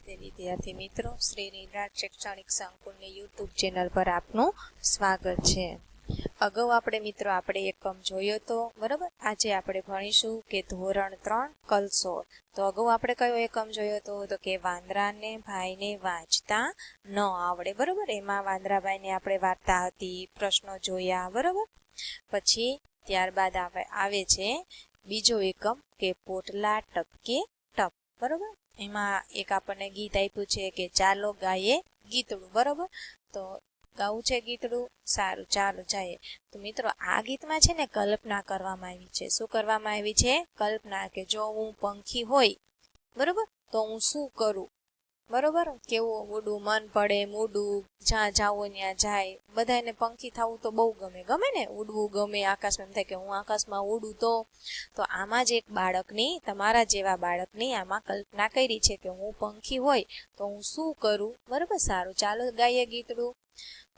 નમસ્તે વિદ્યાર્થી મિત્રો, શ્રી નિરાટ શૈક્ષણિક સંકુલની યુટ્યુબ ચેનલ પર આપનું સ્વાગત છે। અગાઉ આપણે મિત્રો એકમ જોયો તો બરાબર। આજે આપણે ભણીશું કે ધોરણ 3 કલ 16। તો અગાઉ આપણે કયો એકમ જોયો તો કે વાંદરાને ભાઈને વાંચતા ન આવડે બરાબર। એમાં વાંદરાભાઈને આપણે વાર્તા હતી, પ્રશ્નો જોયા બરાબર। પછી ત્યારબાદ આવે છે બીજો એકમ કે પોટલા ટપકે ટપ બરાબર। એમાં એક આપણને ગીત આપ્યું છે કે ચાલો ગાઈએ ગીતડું બરાબર। તો ગાવું છે ગીતડું, સારું ચાલો જઈએ। તો મિત્રો આ ગીતમાં છે ને કલ્પના કરવામાં આવી છે। શું કરવામાં આવી છે? કલ્પના, કે જો હું પંખી હોય બરાબર તો હું શું કરું બરાબર। કેવું ઉડું, મન પડે મૂડું, જ્યાં જાવું ત્યાં જાય। બધાને પંખી થવું તો બહુ ગમે ને, ઉડવું ગમે, આકાશમાં એમ થાય કે હું આકાશમાં ઉડું। તો આમાં જ એક બાળકની, તમારા જેવા બાળકની આમાં કલ્પના કરી છે કે હું પંખી હોય તો હું શું કરું બરાબર। સારું ચાલો ગાઈએ ગીતડું।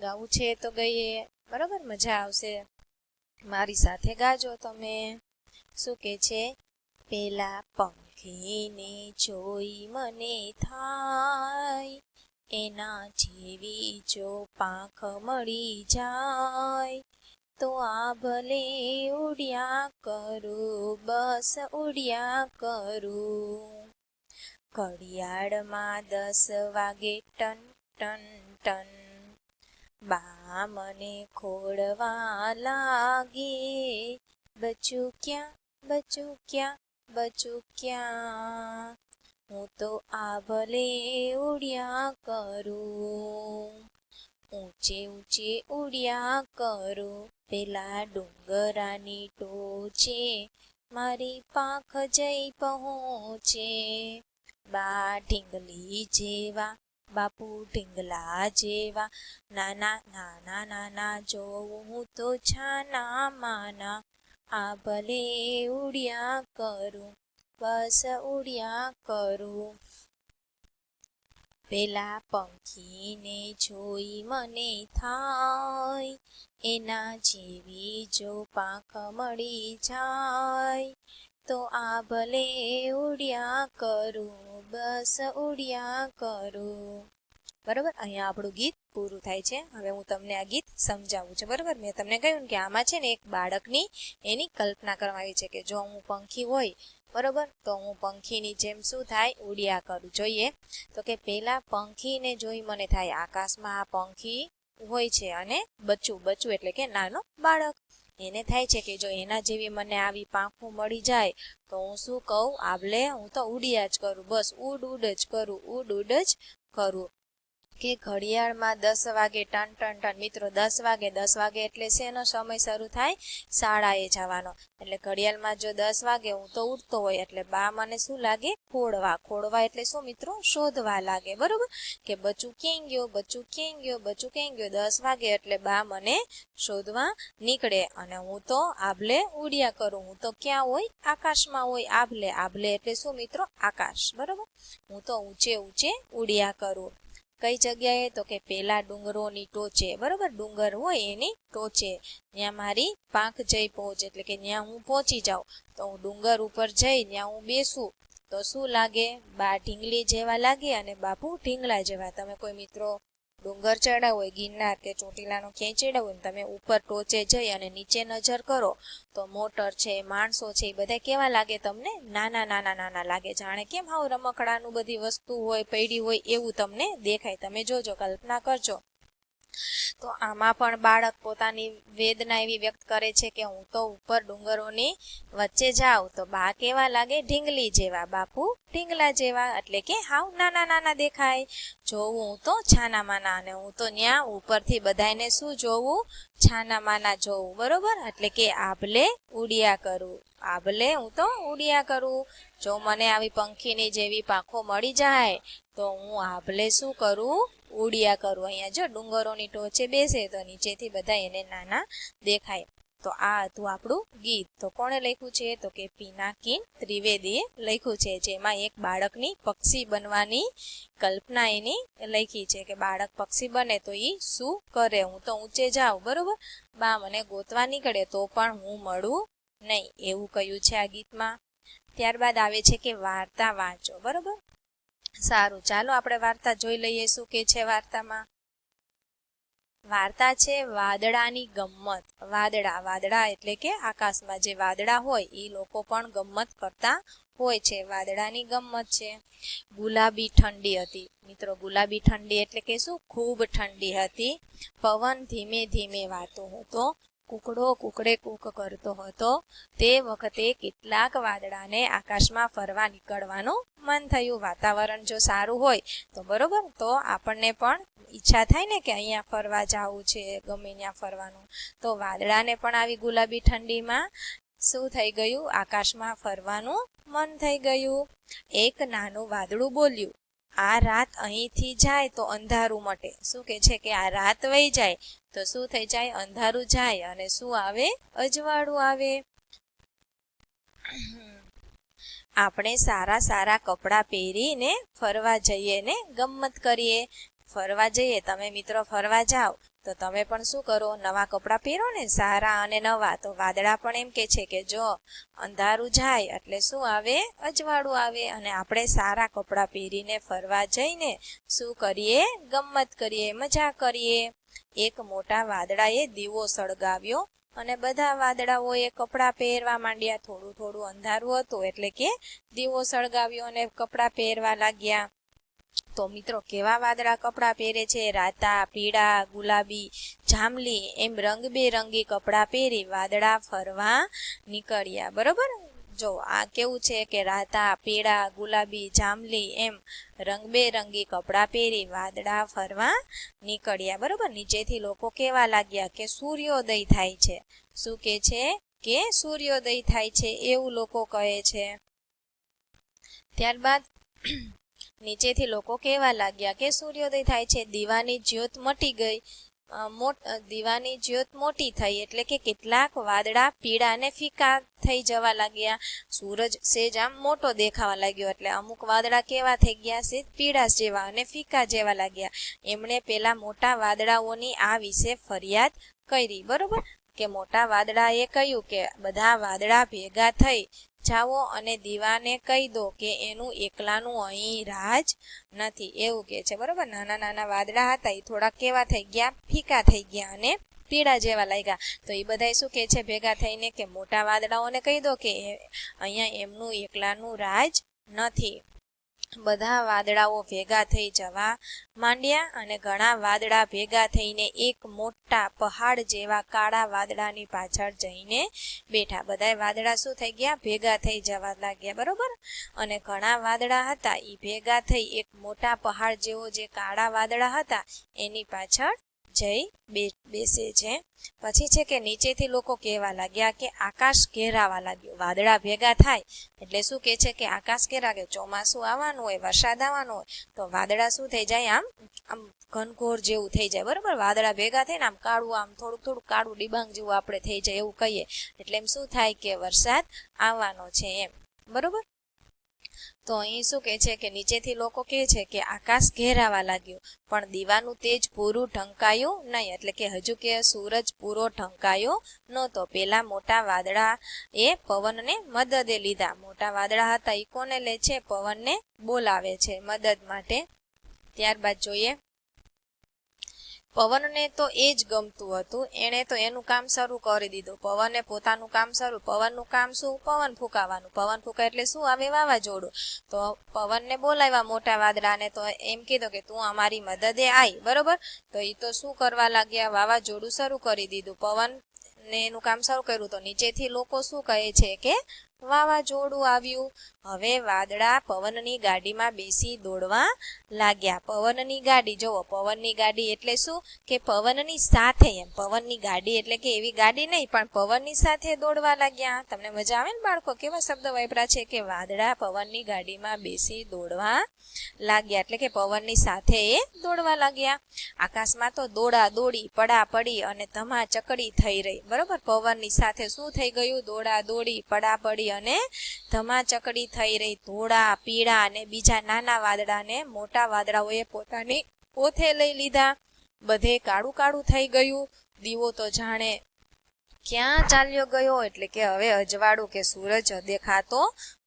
ગાવું છે તો ગાઈએ બરાબર, મજા આવશે, મારી સાથે ગાજો તમે। શું કે છે? પેલા પંખીને જોઈ મને થાય, એના જેવી જો પાંખ મળી જાય, તો આ ભલે ઉડ્યા કરું, બસ ઉડ્યા કરું। ઘડિયાળમાં 10 વાગે ટન ટન ટન, બા મને ખોળવા લાગે, બચ્ચું ક્યાં, બચ્ચું ક્યાં, બચ્ચું ક્યાં, હું તો આ ભલે ઉડ્યા કરું, ઊંચે ઊંચે ઉડ્યા કરું, પેલા ડુંગરાની ટોચે મારી પાંખ જઈ પહોંચે, બા ઢીંગલી જેવા, બાપુ ઢીંગલા જેવા, નાના નાના નાના જોઉં હું તો છાના માના, આ ભલે ઉડ્યા કરું, બસ ઉડ્યા કરું। પેલા પંખીને જોઈ મને થાય, એના જેવી જો પાંખ મળી જાય, તો આ ભલે ઉડ્યા કરું, બસ ઉડ્યા કરું બરાબર। અહીંયા આપણું ગીત પૂરું થાય છે। હવે હું તમને આ ગીત સમજાવું છું બરાબર। મેં તમને કહ્યું કે આમાં છે ને એક બાળકની એની કલ્પના કરવામાં આવી છે કે જો હું પંખી હોય બરાબર તો હું પંખીની જેમ શું થાય, ઉડ્યા કરું। જોઈએ તો કે પેલા પંખીને જોઈ મને થાય, આકાશમાં આ પંખી હોય છે અને બચ્ચું, બચ્ચું એટલે કે નાનો બાળક, એને થાય છે કે જો એના જેવી મને આવી પાંખો મળી જાય તો હું શું કહું, આભલે હું તો ઉડ્યા જ કરું, બસ ઉડ ઉડ જ કરું, ઉડ ઉડ જ કરું। કે ઘડિયાળમાં 10 વાગે ટન ટન ટન, મિત્રો 10 વાગે એટલે શેનો સમય શરૂ થાય, શાળાએ જવાનો। એટલે ઘડિયાળમાં જો 10 વાગે હું તો ઉડતો હોય એટલે બા મને શું લાગે, ખોળવા, ખોળવા એટલે શું મિત્રો, શોધવા લાગે બરોબર। કે બચ્ચું ક્યાં ગયો, બચ્ચું ક્યાં ગયો, બચ્ચું ક્યાં ગયો, 10 વાગે એટલે બા મને શોધવા નીકળે અને હું તો આભલે ઉડ્યા કરું, હું તો ક્યાં હોય, આકાશમાં હોય, આભલે, આભલે એટલે શું મિત્રો, આકાશ બરોબર। હું તો ઊંચે ઊંચે ઉડ્યા કરું। કઈ જગ્યાએ? તો કે પેલા ડુંગરોની ટોચે બરોબર, ડુંગર હોય એની ટોચે, ત્યાં મારી પાંખ જઈ પહોંચે એટલે કે ત્યાં હું પહોંચી જાઉં, તો હું ડુંગર ઉપર જઈ ત્યાં હું બેસું તો શું લાગે, બા ઢીંગલી જેવા લાગે અને બાપુ ઢીંગલા જેવા। તમે કોઈ મિત્રો ડુંગર ચડાવ હોય, ગિરનાર કે ચોટીલાનો ક્યાંય ચડાવ હોય, તમે ઉપર ટોચે જઈ અને નીચે નજર કરો તો મોટર છે, માણસો છે, એ બધા કેવા લાગે તમને, નાના નાના નાના લાગે, જાણે કેમ હાવ રમકડાનું બધી વસ્તુ હોય પડી હોય એવું તમને દેખાય। તમે જોજો, કલ્પના કરજો। તો આમાં પણ બાળક પોતાની વેદના એવી વ્યક્ત કરે છે કે હું તો ઉપર ડુંગરોની વચ્ચે જાઉં તો બા કેવા લાગે, ઢીંગલી જેવા, બાપુ ઢીંગલા જેવા, એટલે કે હાવ નાના નાના દેખાય। જોવું હું તો છાના માના, અને હું તો ન્યા ઉપરથી બધાને શું જોવું, છાના માના જોવું બરોબર। એટલે કે આભલે ઉડ્યા કરું, આભલે હું તો ઉડ્યા કરું। જો મને આવી પંખીની જેવી પાંખો મળી જાય તો હું આભલે શું કરું, ઉડ્યા કરું। અહીંયા જો ડુંગરોની ટોચે બેસે તો નીચેથી બધા એને નાના દેખાય। તો આ હતું આપણું ગીત। તો કોણે લખ્યું છે? તો કે પિનાકીન ત્રિવેદીએ લખ્યું છે, જેમાં એક બાળકની પક્ષી બનવાની કલ્પના એની લખી છે કે બાળક પક્ષી બને તો એ શું કરે, હું તો ઊંચે જાઉં બરોબર, બા મને ગોતવા નીકળે તો પણ હું મળું નહીં, એવું કહ્યું છે આ ગીતમાં। ત્યારબાદ આવે છે કે વાર્તા વાંચો બરોબર। સારું, ચાલો આપણે વાર્તા જોઈ લઈએ શું કે છે વાર્તામાં. વાર્તા છે વાદળાની ગમ્મત. વાદળા, વાદળા એટલે કે આકાશમાં જે વાદળા હોય એ લોકો પણ ગમ્મત કરતા હોય છે. વાદળાની ગમ્મત છે. ગુલાબી ઠંડી હતી. મિત્રો, ગુલાબી ઠંડી એટલે કે શું? ખૂબ ઠંડી હતી. પવન ધીમે ધીમે વાતો હતો. કુકડો કુકડે કૂક કરતો હતો. તે વખતે કેટલાક વાદળાને આકાશમાં ફરવા નીકળવાનું મન થયું. વાતાવરણ જો સારું હોય તો બરોબર, તો આપણને પણ ઈચ્છા થાય ને કે અહીંયા ફરવા જવું છે, ગમે ત્યાં ફરવાનું. તો વાદળાને પણ આવી ગુલાબી ઠંડીમાં શું થઈ ગયું? આકાશમાં ફરવાનું મન થઈ ગયું. એક નાનું વાદળું બોલ્યું, આ રાત અહીંથી જાય તો અંધારું મટે. શું કે છે કે આ રાત વહી જાય તો શું થઈ જાય? અંધારું જાય અને શું આવે? અજવાળું આવે. આપણે સારા સારા કપડાં પહેરીને ફરવા જઈએ ને ગમ્મત કરીએ. ફરવા જઈએ, તમે મિત્રો ફરવા જાઓ તો તમે પણ શું કરો? નવા કપડાં પહેરો ને, સારા અને નવા. તો વાદળા પણ એમ કે છે કે જો અંધારું જાય એટલે શું આવે? અજવાળું આવે. અને આપણે સારા કપડાં પહેરીને ફરવા જઈને શું કરીએ? ગમ્મત કરીએ, મજા કરીએ. એક મોટા વાદળાએ દીવો સળગાવ્યો અને બધા વાદળાઓએ કપડાં પહેરવા માંડ્યા. થોડું થોડું અંધારું હતું એટલે કે દીવો સળગાવ્યો અને કપડાં પહેરવા લાગ્યા. તો મિત્રો, કેવા વાદળા કપડાં પહેરે છે? રાતા, પીળા, ગુલાબી, જાંબલી એમ રંગબેરંગી કપડાં પહેરી વાદળા ફરવા નીકળ્યા. બરોબર, જો આ કેવું છે કે રાતા, પીળા, ગુલાબી, જાંબલી એમ રંગબેરંગી કપડાં પહેરી વાદળા ફરવા નીકળ્યા. બરોબર, નીચેથી લોકો કેવા લાગ્યા કે સૂર્યોદય થાય છે. શું કે છે? કે સૂર્યોદય થાય છે એવું લોકો કહે છે. ત્યારબાદ નીચેથી લોકો કેવા લાગ્યા કે સૂર્યોદય થાય છે. દીવાની જ્યોત મટી ગઈ. દીવાની જ્યોત મોટી થઈ એટલે કે કેટલાક વાદળા પીળા અને ફીકા થઈ જવા લાગ્યા. સૂરજ સેજ આમ મોટો દેખાવા લાગ્યો એટલે અમુક વાદળા કેવા થઈ ગયા? સેજ પીળા જેવા અને ફીકા જેવા લાગ્યા. એમણે પેલા મોટા વાદળાઓની આ વિશે ફરિયાદ કરી. બરોબર, કે મોટા વાદળાએ કહ્યું કે બધા વાદળા ભેગા થઈ જાઓ અને દીવાને કહી દો કે એનું એકલાનું અહીં રાજ નથી, એવું કે છે. બરોબર, નાના નાના વાદળા હતા એ થોડા કેવા થઈ ગયા? ફીકા થઈ ગયા અને પીળા જેવા લાગ્યા. તો એ બધા શું કે છે ભેગા થઈને કે મોટા વાદળાઓને કહી દો કે અહીંયા એમનું એકલાનું રાજ નથી. બધા વાદળાઓ ભેગા થઈ જવા માંડ્યા અને ઘણા વાદળા ભેગા થઈને એક મોટા પહાડ જેવા કાળા વાદળાની પાછળ જઈને બેઠા. બધા વાદળા શું થઈ ગયા? ભેગા થઈ જવા લાગ્યા. બરોબર, અને ઘણા વાદળા હતા એ ભેગા થઈ એક મોટા પહાડ જેવો જે કાળા વાદળા હતા એની પાછળ જઈ બેસે છે. પછી છે કે નીચેથી લોકો કહેવા લાગ્યા કે આકાશ ઘેરાવા લાગ્યું. વાદળા ભેગા થાય એટલે શું કે છે કે આકાશ ઘેરા કે ચોમાસું આવવાનું હોય, વરસાદ આવવાનો હોય તો વાદળા શું થઈ જાય? આમ ઘનઘોર જેવું થઈ જાય. બરોબર, વાદળા ભેગા થઈને આમ કાળું, આમ થોડુંક થોડુંક કાળું ડિબાંગ જેવું આપણે થઈ જાય એવું કહીએ. એટલે એમ શું થાય કે વરસાદ આવવાનો છે એમ. બરોબર, તો અહીં શું કે છે કે નીચેથી લોકો કહે છે કે આકાશ ઘેરાવા લાગ્યું પણ દીવાનું તેજ પૂરું ઢંકાયું નહીં. એટલે કે હજુ કે સૂરજ પૂરો ઢંકાયો નહોતો. પેલા મોટા વાદળા એ પવનને મદદે લીધા. મોટા વાદળા હતા એ કોને લે છે? પવનને બોલાવે છે મદદ માટે. ત્યારબાદ જોઈએ, પવનને તો એ જ ગમતું હતું. એણે તો એનું કામ શરૂ કરી દીધું. પવને પોતાનું કામ શરૂ. પવનનું કામ શું? પવન ફૂંકાવાનું. પવન ફૂંકાય એટલે શું આવે? વાવાઝોડું. તો પવનને બોલાવ્યા મોટા વાદળાને, તો એમ કીધું કે તું અમારી મદદે આય. બરોબર, તો એ તો શું કરવા લાગ્યા? વાવાઝોડું શરૂ કરી દીધું. પવન ને એનું કામ શરૂ કર્યું તો નીચેથી લોકો શું કહે છે કે વાવાઝોડું આવ્યું. હવે વાદળા પવનની ગાડીમાં બેસી દોડવા લાગ્યા. પવનની ગાડી, જોવો, પવનની ગાડી એટલે શું? કે પવનની સાથે એમ. પવનની ગાડી એટલે કે એવી ગાડી નહીં પણ પવનની સાથે દોડવા લાગ્યા. તમને મજા આવે ને બાળકો? કેવા શબ્દ વાપર્યા છે કે વાદળા પવનની ગાડીમાં બેસી દોડવા લાગ્યા એટલે કે પવનની સાથે એ દોડવા લાગ્યા. આકાશમાં તો દોડા દોડી, પડા પડી અને ધમા ચકડી થઈ રહી. બરોબર, પવનની સાથે શું થઈ ગયું? દોડા દોડી, પડા પડી અને ધમા ચકડી થઈ રહી. ધોળા, પીળા અને બીજા નાના વાદળાને મોટા વાદળાઓએ પોતાની ઓથે લઈ લીધા. બધે કાળું કાળું થઈ ગયું. દીવો તો જાણે ક્યાં ચાલ્યો ગયો, એટલે કે હવે અજવાળું કે સૂરજ દેખાતો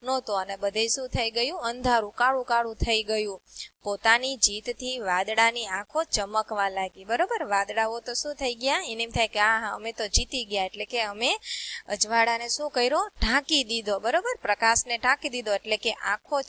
નહોતો અને બધે શું થઈ ગયું, અંધારું કાળું કાળું થઈ ગયું. પોતાની જીતથી વાદળાની આંખો ચમકવા લાગી. બરોબર, વાદળાઓ તો શું થઈ ગયા, એને એમ થાય કે હા અમે તો જીતી ગયા, એટલે કે અમે અજવાળાને શું કર્યો, ઢાંકી દીધો. બરોબર, પ્રકાશને ઢાંકી દીધો, એટલે કે આંખો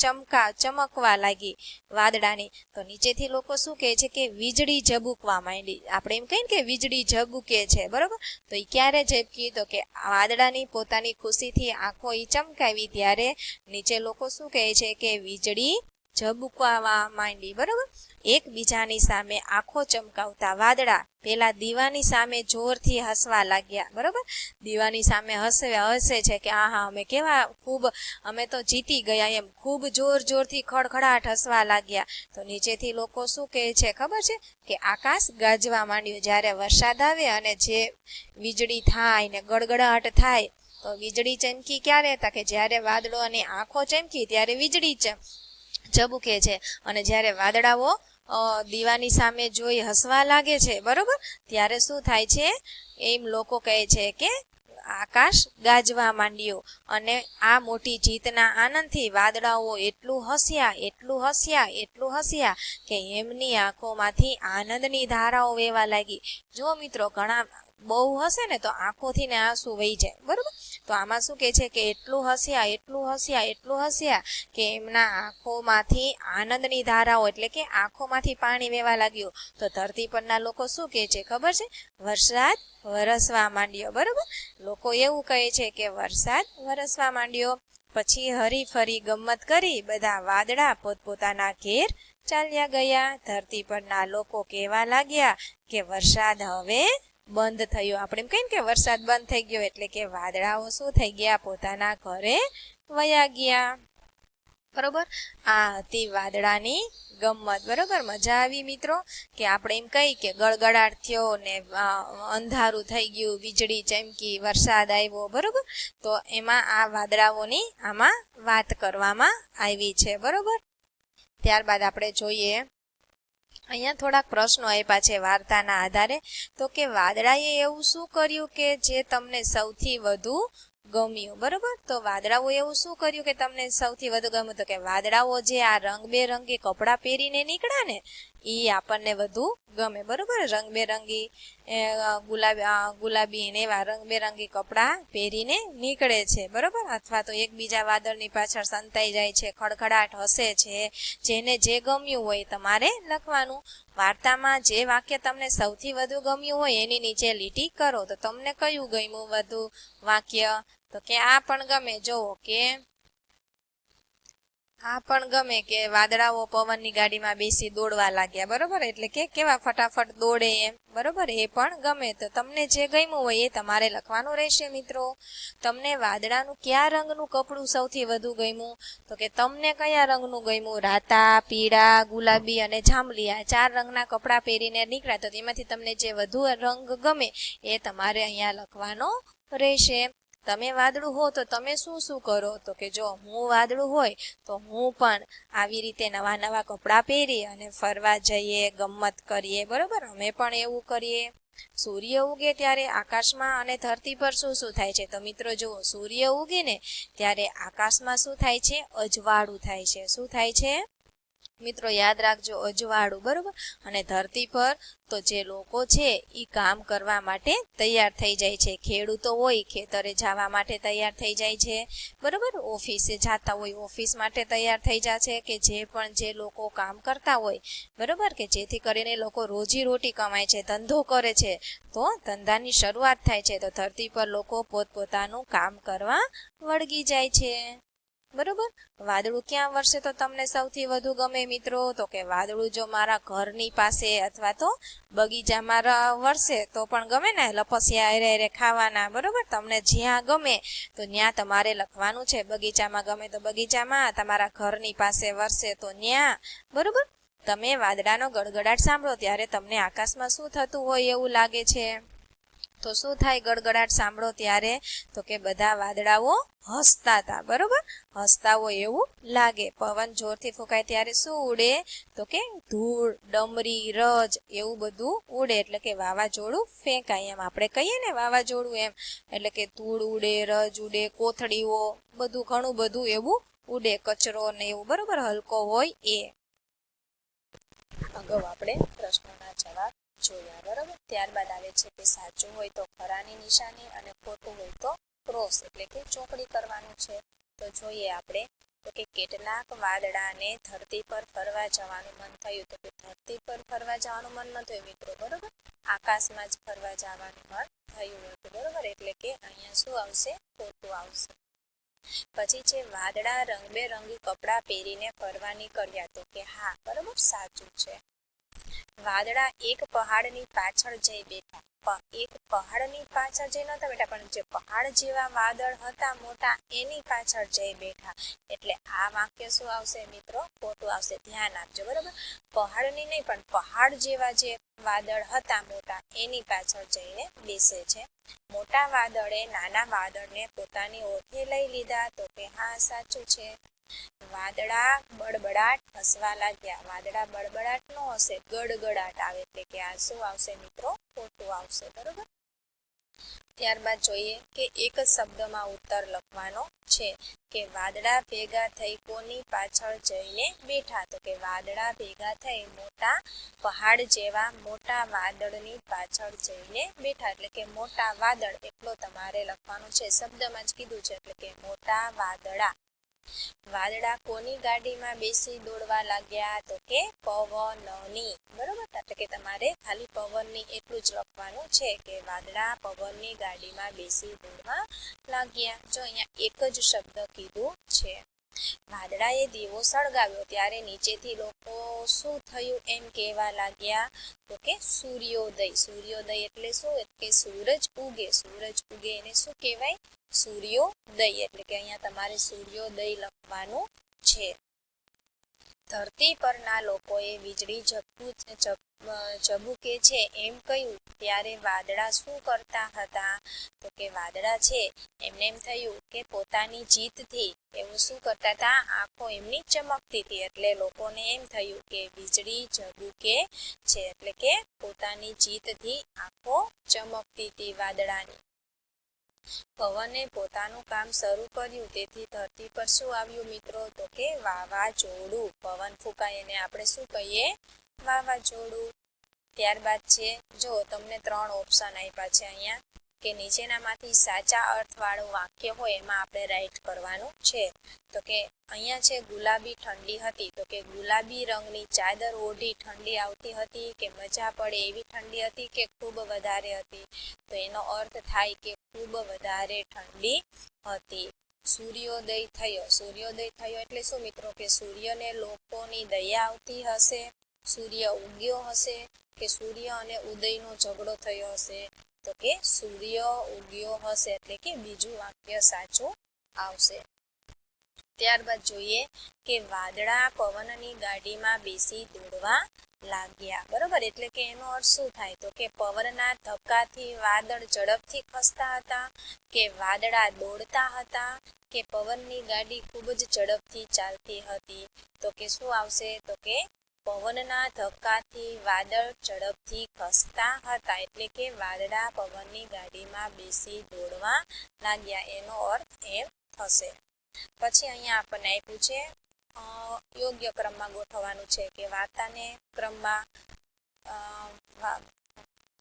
ચમકવા લાગી વાદળાની. તો નીચેથી લોકો શું કહે છે કે વીજળી ઝબૂકવા માંડી. આપણે એમ કહીએ કે વીજળી ઝબૂકે છે. બરોબર, તો એ ક્યારે ઝબકી, તો કે વાદળાની પોતાની ખુશીથી આંખો એ ચમકાવી ત્યારે નીચે લોકો શું કહે છે કે વીજળી ઝબૂકવા માંડી. બરોબર, એકબીજાની સામે આંખો ચમકાવતા વાદળા પેલા દીવાની સામે જોરથી હસવા લાગ્યા. બરોબર, દીવાની સામે હસે છે કે હા અમે કેવા ખૂબ, અમે તો જીતી ગયા, એમ ખૂબ જોરથી ખડખડાટ હસવા લાગ્યા. તો નીચેથી લોકો શું કહે છે ખબર છે કે આકાશ ગાજવા માંડ્યું. જ્યારે વરસાદ આવે અને જે વીજળી થાય ને ગડગડાટ થાય, તો વીજળી ચમકી ક્યારે હતા કે જ્યારે વાદળોની આંખો ચમકી ત્યારે વીજળી ઝબૂકે છે. અને જ્યારે વાદળાઓ દીવાની સામે જોઈ હસવા લાગે છે, બરોબર, ત્યારે શું થાય છે, એમ લોકો કહે છે કે આકાશ ગાજવા માંડ્યું. અને આ મોટી જીતના આનંદથી વાદળાઓ એટલું હસ્યા કે એમની આંખોમાંથી આનંદની ધારાઓ વહેવા લાગી. જો મિત્રો, ઘણા બહુ હસે ને તો આંખોથી ને આંસુ વહી જાય. બરોબર, તો આમાં શું કહે છે કે એટલું હસ્યા કે એમના આંખોમાંથી આનંદની ધારાઓ, એટલે કે આંખોમાંથી પાણી વહેવા લાગ્યું. તો ધરતી પરના લોકો શું કહે છે ખબર છે, વરસાદ વરસવા માંડ્યો. બરોબર, લોકો એવું કહે છે કે વરસાદ વરસવા માંડ્યો. પછી હરી ફરી ગમ્મત કરી બધા વાદળા પોતપોતાના ઘેર ચાલ્યા ગયા. ધરતી પરના લોકો કહેવા લાગ્યા કે વરસાદ હવે બંધ થયો. આપણે એમ કહીએ કે વરસાદ બંધ થઈ ગયો, એટલે કે વાદળાઓ શું થઈ ગયા, પોતાના ઘરે વયા ગયા. બરોબર, આ હતી વાદળાની ગમ્મત. બરોબર, મજા આવી મિત્રો, કે આપણે એમ કહી કે ગળગળાટ થયો ને અંધારું થઈ ગયું, વીજળી ચમકી, વરસાદ આવ્યો. બરોબર, તો એમાં આ વાદળાઓની આમાં વાત કરવામાં આવી છે. બરોબર, ત્યારબાદ આપણે જોઈએ, અહીંયા થોડાક પ્રશ્નો આપ્યા છે વાર્તાના આધારે. તો કે વાદળાએ એવું શું કર્યું કે જે તમને સૌથી વધુ ગમ્યું. બરોબર, તો વાદળાઓ એવું શું કર્યું કે તમને સૌથી વધુ ગમ્યું, તો કે વાદળાઓ જે આ રંગબેરંગી કપડાં પહેરીને નીકળ્યા ને એ આપણને વધુ ગમે. બરોબર, રંગબેરંગી ગુલાબી ને એવા રંગબેરંગી કપડાં પહેરીને નીકળે છે. બરોબર, અથવા તો એકબીજા વાદળની પાછળ સંતાઈ જાય છે, ખડખડાટ હસે છે. જેને જે ગમ્યું હોય તમારે લખવાનું. વાર્તામાં જે વાક્ય તમને સૌથી વધુ ગમ્યું હોય એની નીચે લીટી કરો. તો તમને કયું ગમ્યું વધુ વાક્ય, તો કે આ પણ ગમે. જોવો કે આ પણ ગમે કે વાદળાઓ પવનની ગાડીમાં બેસી દોડવા લાગ્યા. બરોબર, એટલે કે કેવા ફટાફટ દોડે એમ. બરોબર, એ પણ ગમે. તો તમને જે ગમ્યું હોય એ તમારે લખવાનું રહેશે મિત્રો. તમને વાદળાનું કયા રંગનું કપડું સૌથી વધુ ગમ્યું, તો કે તમને કયા રંગનું ગમ્યું, રાતા, પીળા, ગુલાબી અને જાંબલી, આ 4 રંગના કપડાં પહેરીને નીકળ્યા. તો તેમાંથી તમને જે વધુ રંગ ગમે એ તમારે અહીંયા લખવાનો રહેશે. તમે વાદળું હો તો તમે શું કરો, તો કે જો હું વાદળું હોય તો હું પણ આવી રીતે નવા નવા કપડાં પહેરી અને ફરવા જઈએ, ગમ્મત કરીએ. બરોબર, અમે પણ એવું કરીએ. સૂર્ય ઉગે ત્યારે આકાશમાં અને ધરતી પર શું થાય છે, તો મિત્રો જુઓ, સૂર્ય ઉગે ને ત્યારે આકાશમાં શું થાય છે, અજવાળું થાય છે. શું થાય છે મિત્રો, યાદ રાખજો, અજવાળું. બરોબર, અને ધરતી પર તો જે લોકો છે એ કામ કરવા માટે તૈયાર થઈ જાય છે. ખેડૂતો હોય ખેતરે જવા માટે તૈયાર થઈ જાય છે. બરોબર, ઓફિસે જતા હોય ઓફિસ માટે તૈયાર થઈ જાય છે. કે જે લોકો કામ કરતા હોય, બરોબર, કે જેથી કરીને લોકો રોજી રોટી કમાય છે, ધંધો કરે છે, તો ધંધાની શરૂઆત થાય છે. તો ધરતી પર લોકો પોતપોતાનું કામ કરવા વળગી જાય છે. બરોબર, વાદળું ક્યાં વરસે તો તમને સૌથી વધુ ગમે મિત્રો, તો કે વાદળું જો મારા ઘરની પાસે અથવા તો બગીચામાં વરસે તો પણ ગમે ને, લપસિયા એરે ખાવાના. બરોબર, તમને જ્યાં ગમે તો ત્યાં તમારે લખવાનું છે. બગીચામાં ગમે તો બગીચામાં, તમારા ઘરની પાસે વરસે તો ત્યાં. બરોબર, તમે વાદળાનો ગડગડાટ સાંભળો ત્યારે તમને આકાશમાં શું થતું હોય એવું લાગે છે, તો શું થાય ગડગડાટ સાંભળો ત્યારે? તો કે બધા વાદળાઓ હસતા હતા, બરોબર? હસતા હોય એવું લાગે. પવન જોરથી ફૂંકાય ત્યારે શું ઉડે? તો કે ધૂળ, ડમરી, રજ એવું બધું ઉડે, એટલે કે વાવાઝોડું ફેંકાય. એમ આપણે કહીએ ને વાવાઝોડું એમ, એટલે કે ધૂળ ઉડે, રજ ઉડે, કોથળીઓ, બધું ઘણું બધું એવું ઉડે, કચરો ને એવું, બરોબર? હલકો હોય એ. અગાઉ આપણે પ્રશ્નોના જવાબ જોયા, બરોબર? ત્યારબાદ આવે છે કે સાચું હોય તો ખરાની નિશાની અને ખોટું હોય તો ક્રોસ એટલે કે ચોકડી કરવાનું છે. તો જોઈએ આપણે તો કે કેટલાક વાદળાને ધરતી પર ફરવા જવાનું મન થયું. તો કે ધરતી પર ફરવા જવાનું મન ન થયું મિત્રો, બરોબર? આકાશમાં જ ફરવા જવાનું મન થયું હતું, બરોબર? એટલે કે અહીંયા શું આવશે? ખોટું આવશે. પછી છે વાદળા રંગબેરંગી કપડાં પહેરીને ફરવા નીકળ્યા. તો કે હા, બરોબર, સાચું છે. વાદળા એક પહાડની પાછળ જઈ બેઠા. એક પહાડની પાછળ જઈ નતા બેઠા, પણ જે પહાડ જેવા વાદળ હતા મોટા એની પાછળ જઈ બેઠા. એટલે આ વાક્ય શું આવશે મિત્રો? ખોટું આવશે. ધ્યાન આપજો, બરોબર? પહાડની નહીં, પણ પહાડ જેવા જે વાદળ હતા મોટા એની પાછળ જઈને બેસે છે. મોટા વાદળે નાના વાદળને પોતાની ઓળખે લઈ લીધા. તો કે હા, સાચું છે. વાદળા બળબડાટ હસવા લાગ્યા. વાદળા બળબડાટ નો હશે, ગડગડાટ આવે, એટલે કે આ શું આવશે મિત્રો? ખોટું આવશે, બરોબર? ત્યારબાદ જોઈએ કે એક જ શબ્દમાં ઉત્તર લખવાનો છે કે વાદળા ભેગા થઈ કોની પાછળ જઈને બેઠા. તો કે વાદળા ભેગા થઈ મોટા પહાડ જેવા મોટા વાદળની પાછળ જઈને બેઠા. એટલે કે મોટા વાદળ એટલો તમારે લખવાનું છે, શબ્દમાં જ કીધું છે, એટલે કે મોટા વાદળા. વાદળા કોની ગાડીમાં બેસી દોડવા લાગ્યા? તો કે પવનની, બરોબર? એટલે કે તમારે ખાલી પવનની એટલું જ લખવાનું છે કે વાદળા પવનની ગાડીમાં બેસી દોડવા લાગ્યા. જો અહીંયા એક જ શબ્દ કીધું છે. વાદળાએ દીવો સળગાવ્યો ત્યારે નીચેથી લોકો શું થયું એમ કહેવા લાગ્યા. તો કે સૂર્યોદય. સૂર્યોદય એટલે શું? કે સૂરજ ઉગે. સૂરજ ઉગે એને શું કહેવાય? સૂર્યોદય. એટલે કે અહીંયા તમારે સૂર્યોદય લખવાનું છે. ધરતી પરના લોકોએ વીજળી ઝબૂકે છે એમ કહ્યું ત્યારે વાદળા શું કરતા હતા? તો કે વાદળા છે એમને એમ થયું કે પોતાની જીતથી એવું શું કરતા હતા? આંખો એમની ચમકતી હતી, એટલે લોકોને એમ થયું કે વીજળી ઝબૂકે છે, એટલે કે પોતાની જીતથી આંખો ચમકતી હતી વાદળાની. પવને પોતાનું કામ શરૂ કર્યું તેથી ધરતી પર શું આવ્યું મિત્રો? તો કે વાવાઝોડું. પવન ફૂંકાય એને આપણે શું કહીએ? વાવાઝોડું. ત્યારબાદ છે જો તમને 3 ઓપ્શન આપ્યા છે અહીંયા કે નીચેનામાંથી સાચા અર્થવાળું વાક્ય હોય એમાં આપણે રાઈટ કરવાનું છે. તો કે અહીંયા છે ગુલાબી ઠંડી હતી. તો કે ગુલાબી રંગની ચાદર ઓઢી ઠંડી આવતી હતી કે મજા પડે એવી ઠંડી હતી કે ખૂબ વધારે હતી? તો એનો અર્થ થાય કે ખૂબ વધારે ઠંડી હતી. સૂર્યોદય થયો. સૂર્યોદય થયો એટલે શું મિત્રો? કે સૂર્યને લોકોની દયા આવતી હશે, સૂર્ય ઉગ્યો હશે, કે સૂર્ય અને ઉદયનો ઝઘડો થયો હશે? તો કે સૂર્ય ઉગ્યો હશે, એટલે કે બીજું વાક્ય સાચું આવશે. ત્યારબાદ જોઈએ કે વાદળા પવનની ગાડીમાં બેસી દોડવા લાગ્યા, બરોબર? એટલે કે એનો અર્થ શું થાય? તો કે પવનના ધક્કાથી વાદળ ઝડપથી ખસતા હતા, કે વાદળા દોડતા હતા, કે પવનની ગાડી ખૂબ જ ઝડપથી ચાલતી હતી? તો કે શું આવશે? તો કે પવનના ધક્કાથી વાદળ ઝડપથી ખસતા હતા, એટલે કે વાદળા પવનની ગાડીમાં બેસી દોડવા લાગ્યા, એનો અર્થ એમ થશે. પછી અહીંયા આપણને આપ્યું છે યોગ્ય ક્રમમાં ગોઠવવાનું છે કે વાર્તાને ક્રમમાં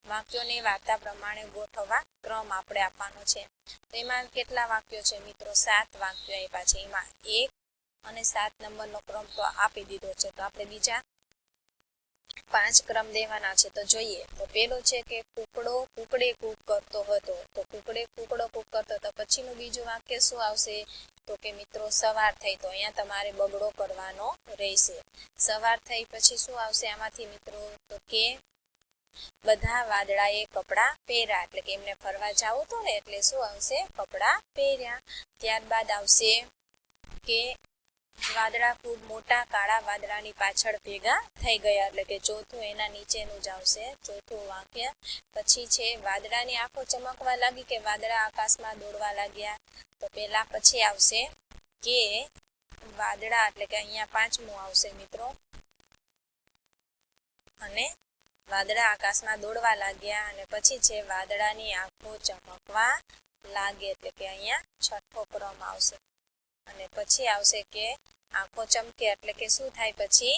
વાક્યોને વાર્તા પ્રમાણે ગોઠવવા ક્રમ આપણે આપવાનો છે. તો એમાં કેટલા વાક્યો છે મિત્રો? 7 વાક્યો આપ્યા છે. એમાં 1 અને 7 નંબરનો ક્રમ તો આપી દીધો છે, તો આપણે બીજા 5 ક્રમ દેવાના છે. તો જોઈએ તો પેલો છે કે કૂકડો કૂકડે કૂક કરતો હતો. તો કૂકડે કૂકડો કૂક કરતો હતો, પછીનું બીજું વાક્ય શું આવશે? તો કે મિત્રો સવાર થઈ. તો અહીંયા તમારે બગડો કરવાનો રહેશે. સવાર થઈ પછી શું આવશે આમાંથી મિત્રો? તો કે બધા વાદળાએ કપડાં પહેર્યા, એટલે કે એમને ફરવા જવું હતું ને એટલે શું આવશે? કપડાં પહેર્યા. ત્યારબાદ આવશે કે વાદળા ખૂબ મોટા કાળા વાદળાની પાછળ ભેગા થઈ ગયા, એટલે કે ચોથું એના નીચેનું જ આવશે ચોથું વાક્ય. પછી છે વાદળાની આંખો ચમકવા લાગી કે વાદળા આકાશમાં દોડવા લાગ્યા. તો પેલા પછી આવશે કે વાદળા, એટલે કે અહીંયા પાંચમું આવશે મિત્રો, અને વાદળા આકાશમાં દોડવા લાગ્યા. અને પછી છે વાદળાની આંખો ચમકવા લાગે, એટલે કે અહીંયા છઠ્ઠો ક્રમ આવશે. અને પછી આવશે કે આંખો ચમકે એટલે કે શું થાય, પછી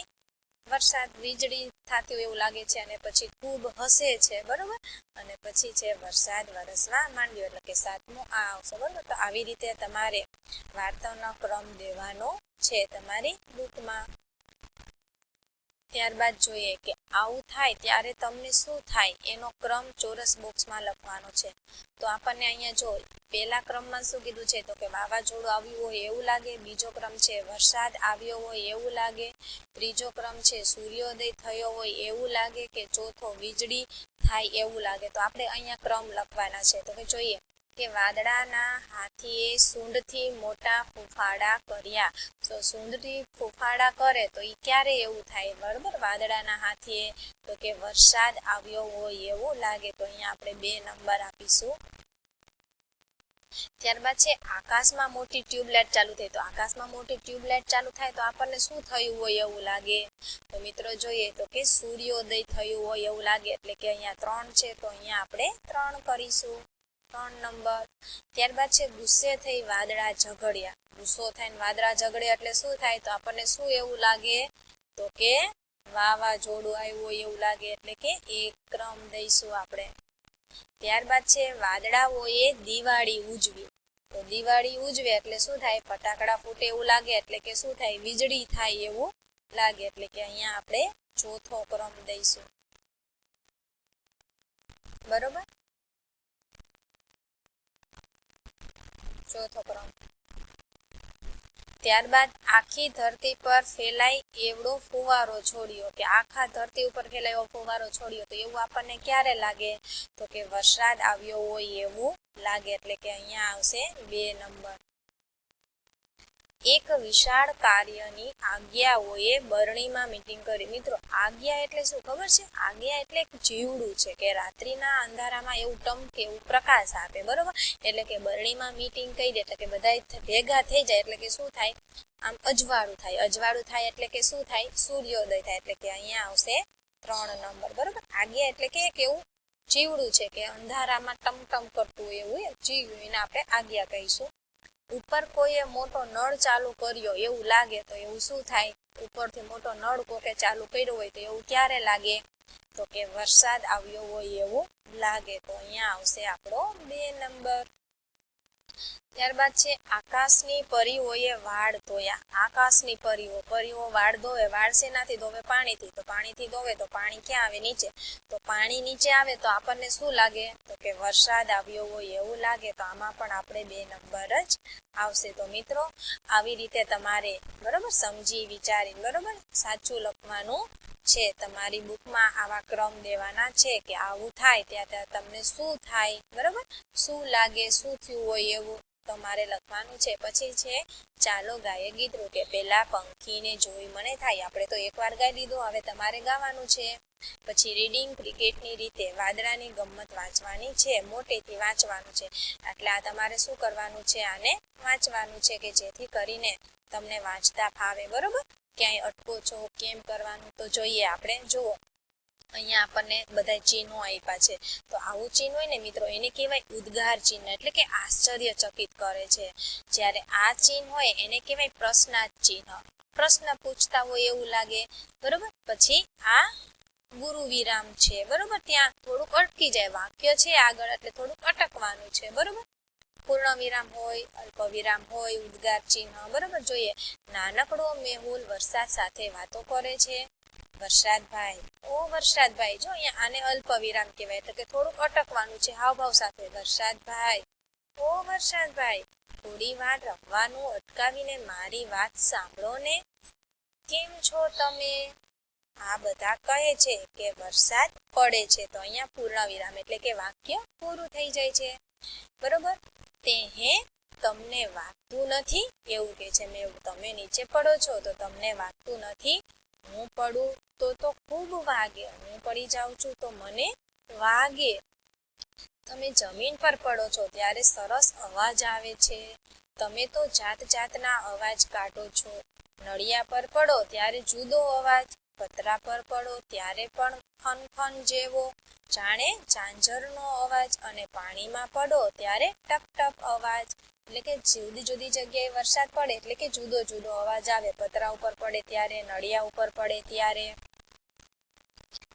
વરસાદ વીજળી થતી હોય એવું લાગે છે. અને પછી ખૂબ હસે છે, બરોબર. અને પછી છે વરસાદ વરસવા માંડ્યો, એટલે કે સાતમું આ આવશે, બરોબર. તો આવી રીતે તમારે વાર્તાનો ક્રમ દેવાનો છે તમારી બુકમાં. ત્યારબાદ જોઈએ કે આવું થાય ત્યારે તમને શું થાય એનો ક્રમ ચોરસ બોક્સમાં લખવાનો છે. તો આપણને અહીંયા જો પહેલા ક્રમમાં શું કીધું છે, તો કે વાવાઝોડું આવ્યું હોય એવું લાગે. બીજો ક્રમ છે વરસાદ આવ્યો હોય એવું લાગે. ત્રીજો ક્રમ છે સૂર્યોદય થયો હોય એવું લાગે. કે ચોથો વીજળી થાય એવું લાગે. તો આપણે અહીંયા ક્રમ લખવાના છે. તો કે જોઈએ કે વાદળાના હાથીએ સૂંઢથી મોટા ફૂફાડા કર્યા. તો સૂંઢથી ફૂફાડા કરે તો એ ક્યારે એવું થાય, બરોબર. વાદળાના હાથીએ, તો કે વરસાદ આવ્યો હોય એવું લાગે. તો અહીંયા આપણે 2 નંબર આપીશું. ત્યારબાદ છે આકાશમાં મોટી ટ્યુબલાઇટ ચાલુ થઈ. તો આકાશમાં મોટી ટ્યુબલાઇટ ચાલુ થાય તો આપણને શું થયું હોય એવું લાગે. તો મિત્રો જોઈએ તો કે સૂર્યોદય થયું હોય એવું લાગે. એટલે કે અહીંયા 3 છે, તો અહીંયા આપણે 3 કરીશું, 3 નંબર. ત્યારબાદ છે ગુસ્સે થઈ વાદળા ઝઘડ્યા. ગુસ્સો થઈને વાદળા ઝઘડે એટલે શું થાય, તો આપણને શું એવું લાગે, તો કે વાવાઝોડું આવ્યું હોય એવું લાગે. એટલે કે 1 ક્રમ દઈશું આપણે. ત્યારબાદ છે વાદળાઓએ દિવાળી ઉજવી. તો દિવાળી ઉજવે એટલે શું થાય, ફટાકડા ફૂટે એવું લાગે. એટલે કે શું થાય, વીજળી થાય એવું લાગે. એટલે કે અહીંયા આપણે ચોથો ક્રમ દઈશું, બરોબર. ચોથો ક્રમ. ત્યારબાદ આખી ધરતી પર ફેલાય એવડો ફુવારો છોડ્યો. કે આખા ધરતી ઉપર ફેલાય એવો ફુવારો છોડ્યો. તો એવું આપણને ક્યારે લાગે, તો કે વરસાદ આવ્યો હોય એવું લાગે. એટલે કે અહીંયા આવશે 2 નંબર. એક વિશાળ કાર્યની આજ્ઞાઓએ બરણીમાં મીટિંગ કરી. મિત્રો આજ્ઞા એટલે શું ખબર છે, આજ્ઞા એટલે એક જીવડું છે કે રાત્રિના અંધારામાં એવું ટમકે એવું પ્રકાશ આપે, બરોબર. એટલે કે બરણીમાં મીટિંગ કરી દે એટલે કે બધા ભેગા થઈ જાય. એટલે કે શું થાય, આમ અજવાળું થાય. અજવાળું થાય એટલે કે શું થાય, સૂર્યોદય થાય. એટલે કે અહીંયા આવશે 3 નંબર, બરોબર. આજ્ઞા એટલે કે એવું જીવડું છે કે અંધારામાં ટમટમ કરતું હોય એવું જીવ્યું, એને આપણે આજ્ઞા કહીશું. ઉપર કોઈએ મોટો નળ ચાલુ કર્યો એવું લાગે. તો એવું શું થાય, ઉપરથી મોટો નળ કોકે ચાલુ કર્યો હોય તો એવું ક્યારે લાગે, તો કે વરસાદ આવ્યો હોય એવું લાગે. તો અહીંયા આવશે આપણો 2 નંબર. ત્યારબાદ છે આકાશની પરીઓએ વાળ ધોયા. આકાશની પરીઓ વાળ ધોવે. વાળ શેનાથી ધોવે, પાણીથી. તો પાણીથી ધોવે તો પાણી ક્યાં આવે, નીચે. તો પાણી નીચે આવે તો આપણને શું લાગે, તો કે વરસાદ આવ્યો હોય એવું લાગે. તો આમાં પણ આપણે 2 નંબર જ આવશે. તો મિત્રો આવી રીતે તમારે, બરોબર, સમજી વિચારી, બરોબર, સાચું લખવાનું છે. તમારી બુકમાં આવા ક્રમ દેવાના છે કે આવું થાય ત્યાં તમને શું થાય, બરોબર, શું લાગે, શું થયું હોય એવું તમારે લખવાનું છે. પછી છે ચાલો ગાયે ગીતરું. કે પેલા પંખીને જોઈ મને થાય. આપણે તો એકવાર ગાઈ દીધું, હવે તમારે ગાવાનું છે. પછી રીડિંગ ક્રિકેટની રીતે. વાદળાની ગમ્મત વાંચવાની છે, મોટેથી વાંચવાનું છે. એટલે આ તમારે શું કરવાનું છે, આને વાંચવાનું છે કે જેથી કરીને તમને વાંચતા ફાવે, બરોબર. ક્યાંય અટકો છો, કેમ કરવાનું, તો જોઈએ આપણે. જુઓ અહીંયા આપણને બધા ચિહ્નો આપ્યા છે. તો આવું ચિહ્ન હોય ને મિત્રો, એને કહેવાય ઉદ્ગાર ચિહ્ન. એટલે કે આશ્ચર્યચકિત કરે છે. જ્યારે આ ચિહ્ન હોય એને કહેવાય પ્રશ્નાર્થ ચિહ્ન. પ્રશ્ન પૂછતા હોય એવું લાગે, બરોબર. પછી આ ગુરુ વિરામ છે, બરોબર. ત્યાં થોડુંક અટકી જાય, વાક્ય છે આગળ એટલે થોડુંક અટકવાનું છે, બરોબર. પૂર્ણ વિરામ હોય, અલ્પ વિરામ હોય, ઉદ્ગાર ચિહ્ન, બરોબર. જોઈએ નાનકડો મેહુલ વરસાદ સાથે વાતો કરે છે. વરસાદભાઈ, ઓ વરસાદભાઈ. જો અહીંયા આને અલ્પ વિરામ કહેવાય. એટલે કે થોડુંક અટકવાનું છે હાવભાવ સાથે. વરસાદભાઈ, ઓ વરસાદભાઈ, થોડી વાર રમવાનું અટકાવીને મારી વાત સાંભળો ને. કેમ છો તમે? આ બધા કહે છે કે વરસાદ પડે છે. તો અહીંયા પૂર્ણ વિરામ એટલે કે વાક્ય પૂરું થઈ જાય છે, બરોબર. તે હે તમને વાગતું નથી એવું કે છે. તમે નીચે પડો છો તો તમને વાગતું નથી, હું પડું તો ખૂબ વાગે, હું પડી જાઉં છું તો મને વાગે. તમે જમીન પર પડો છો ત્યારે સરસ અવાજ આવે છે. તમે તો જાત જાતના અવાજ કાઢો છો. નળિયા પર પડો ત્યારે જુદો અવાજ, પતરા પર પડો ત્યારે પણ ખનખન જેવો, જાણે ઝાંઝરનો અવાજ, અને પાણીમાં પડો ત્યારે ટપ ટપ અવાજ. એટલે કે જુદી જુદી જગ્યાએ વરસાદ પડે એટલે કે જુદો જુદો અવાજ આવે. પતરા ઉપર પડે ત્યારે, નળિયા ઉપર પડે ત્યારે,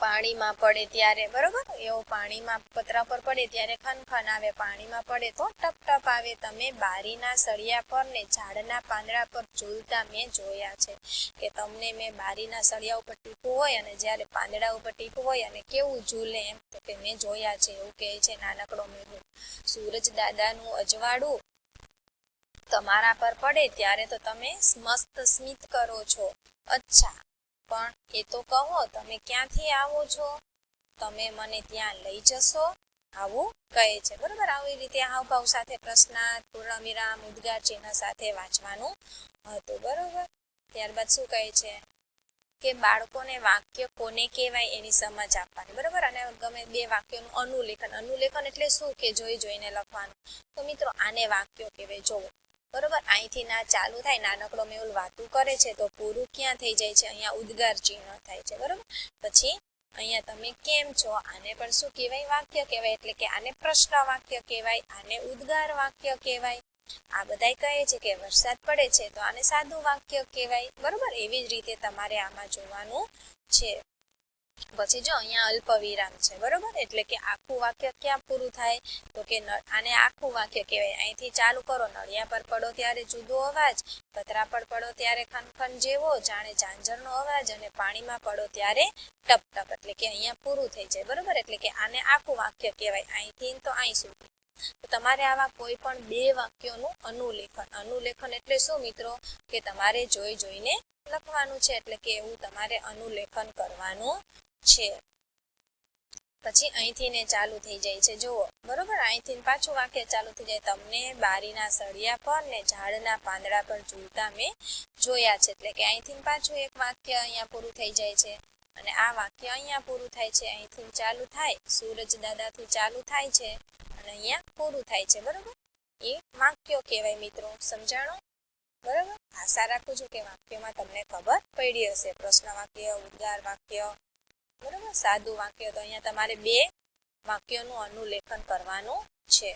પાણીમાં પડે ત્યારે, બરોબર. એવો પાણીમાં પતરા પર પડે ત્યારે ખનખન આવે, પાણીમાં પડે તો ટપ ટપ આવે. તમે બારીના સળિયા પર ને ઝાડના પાંદડા પર ઝૂલતા મેં જોયા છે. કે તમને મેં બારીના સળિયા ઉપર ટીપું હોય અને જ્યારે પાંદડા ઉપર ટીપું હોય અને કેવું ઝૂલે એમ, તો કે મેં જોયા છે એવું કહે છે નાનકડો મેઘૂ. સૂરજ દાદાનું અજવાળું તમારા પર પડે ત્યારે તો તમે મસ્ત સ્મિત કરો છો. અચ્છા, પણ એ તો કહો તમે ક્યાંથી આવો છો? તમે મને ત્યાં લઈ જશો? આવું કહે છે, બરોબર. આવી રીતે હાવભાવ સાથે પ્રશ્નાર્થ, પૂર્ણવિરામ, ઉદ્ગાર ચિહ્ન સાથે વાંચવાનું હતું, બરોબર. ત્યારબાદ શું કહે છે કે બાળકોને વાક્ય કોને કહેવાય એની સમજ આપવાની, બરોબર. અને ગમે બે વાક્યોનું અનુલેખન. અનુલેખન એટલે શું કે જોઈ જોઈને લખવાનું. તો મિત્રો આને વાક્યો કહેવાય. જોવો, બરોબર. અહીંથી ના ચાલુ થાય, નાનકડો મેહુલ વાતું કરે છે તો પૂરું ક્યાં થઈ જાય છે? અહીંયા ઉદ્ગાર ચિહ્ન થાય છે, બરોબર. પછી અહીંયા તમે કેમ છો, આને પણ શું કહેવાય? વાક્ય કહેવાય. એટલે કે આને પ્રશ્ન વાક્ય કહેવાય, આને ઉદ્ગાર વાક્ય કહેવાય. આ બધાય કહે છે કે વરસાદ પડે છે તો આને સાદું વાક્ય કહેવાય, બરોબર. એવી જ રીતે તમારે આમાં જોવાનું છે. પછી જો અહીંયા અલ્પ વિરામ છે, બરોબર. એટલે કે આખું વાક્ય ક્યાં પૂરું થાય? તો કે આને આખું વાક્ય કહેવાય. અહીંથી ચાલુ કરો, નળિયા પર પડો ત્યારે જુદો અવાજ, પતરા પર પડો ત્યારે ખનખન જેવો, જાણે ઝાંઝરનો અવાજ, અને પાણીમાં પડો ત્યારે ટપ ટપ. એટલે કે અહીંયા પૂરું થઈ જાય, બરોબર. એટલે કે આને આખું વાક્ય કહેવાય, અહીંથી તો અહીં સુધી. તો તમારે આવા કોઈ પણ બે વાક્યોનું અનુલેખન. અનુલેખન એટલે શું મિત્રો? કે તમારે જોઈ જોઈને લખવાનું છે. એટલે કે એવું તમારે અનુલેખન કરવાનું છે. પછી અહીંથી ને ચાલુ થઈ જાય છે, જુઓ, બરોબર. અહીંથી પાછું વાક્ય ચાલુ થઈ જાય. તમને બારીના સળિયા પર ને ઝાડના પાંદડા પર ઝૂલતા મેં જોયા છે. એટલે કે અહીંથી પાછું એક વાક્ય અહીંયા પૂરું થઈ જાય છે, અને આ વાક્ય અહીંયા પૂરું થાય છે. અહીંથી ચાલુ થાય, સૂરજ દાદાથી ચાલુ થાય છે અને અહીંયા પૂરું થાય છે, બરોબર. એ વાક્યો કહેવાય મિત્રો. સમજાણું? બરોબર. આશા રાખું છું કે વાક્યમાં તમને ખબર પડી હશે. પ્રશ્ન વાક્ય, ઉદ્ગાર વાક્ય, બરોબર. સાદું વાક્ય. તો અહીંયા તમારે બે વાક્યોનું અનુલેખન કરવાનું છે.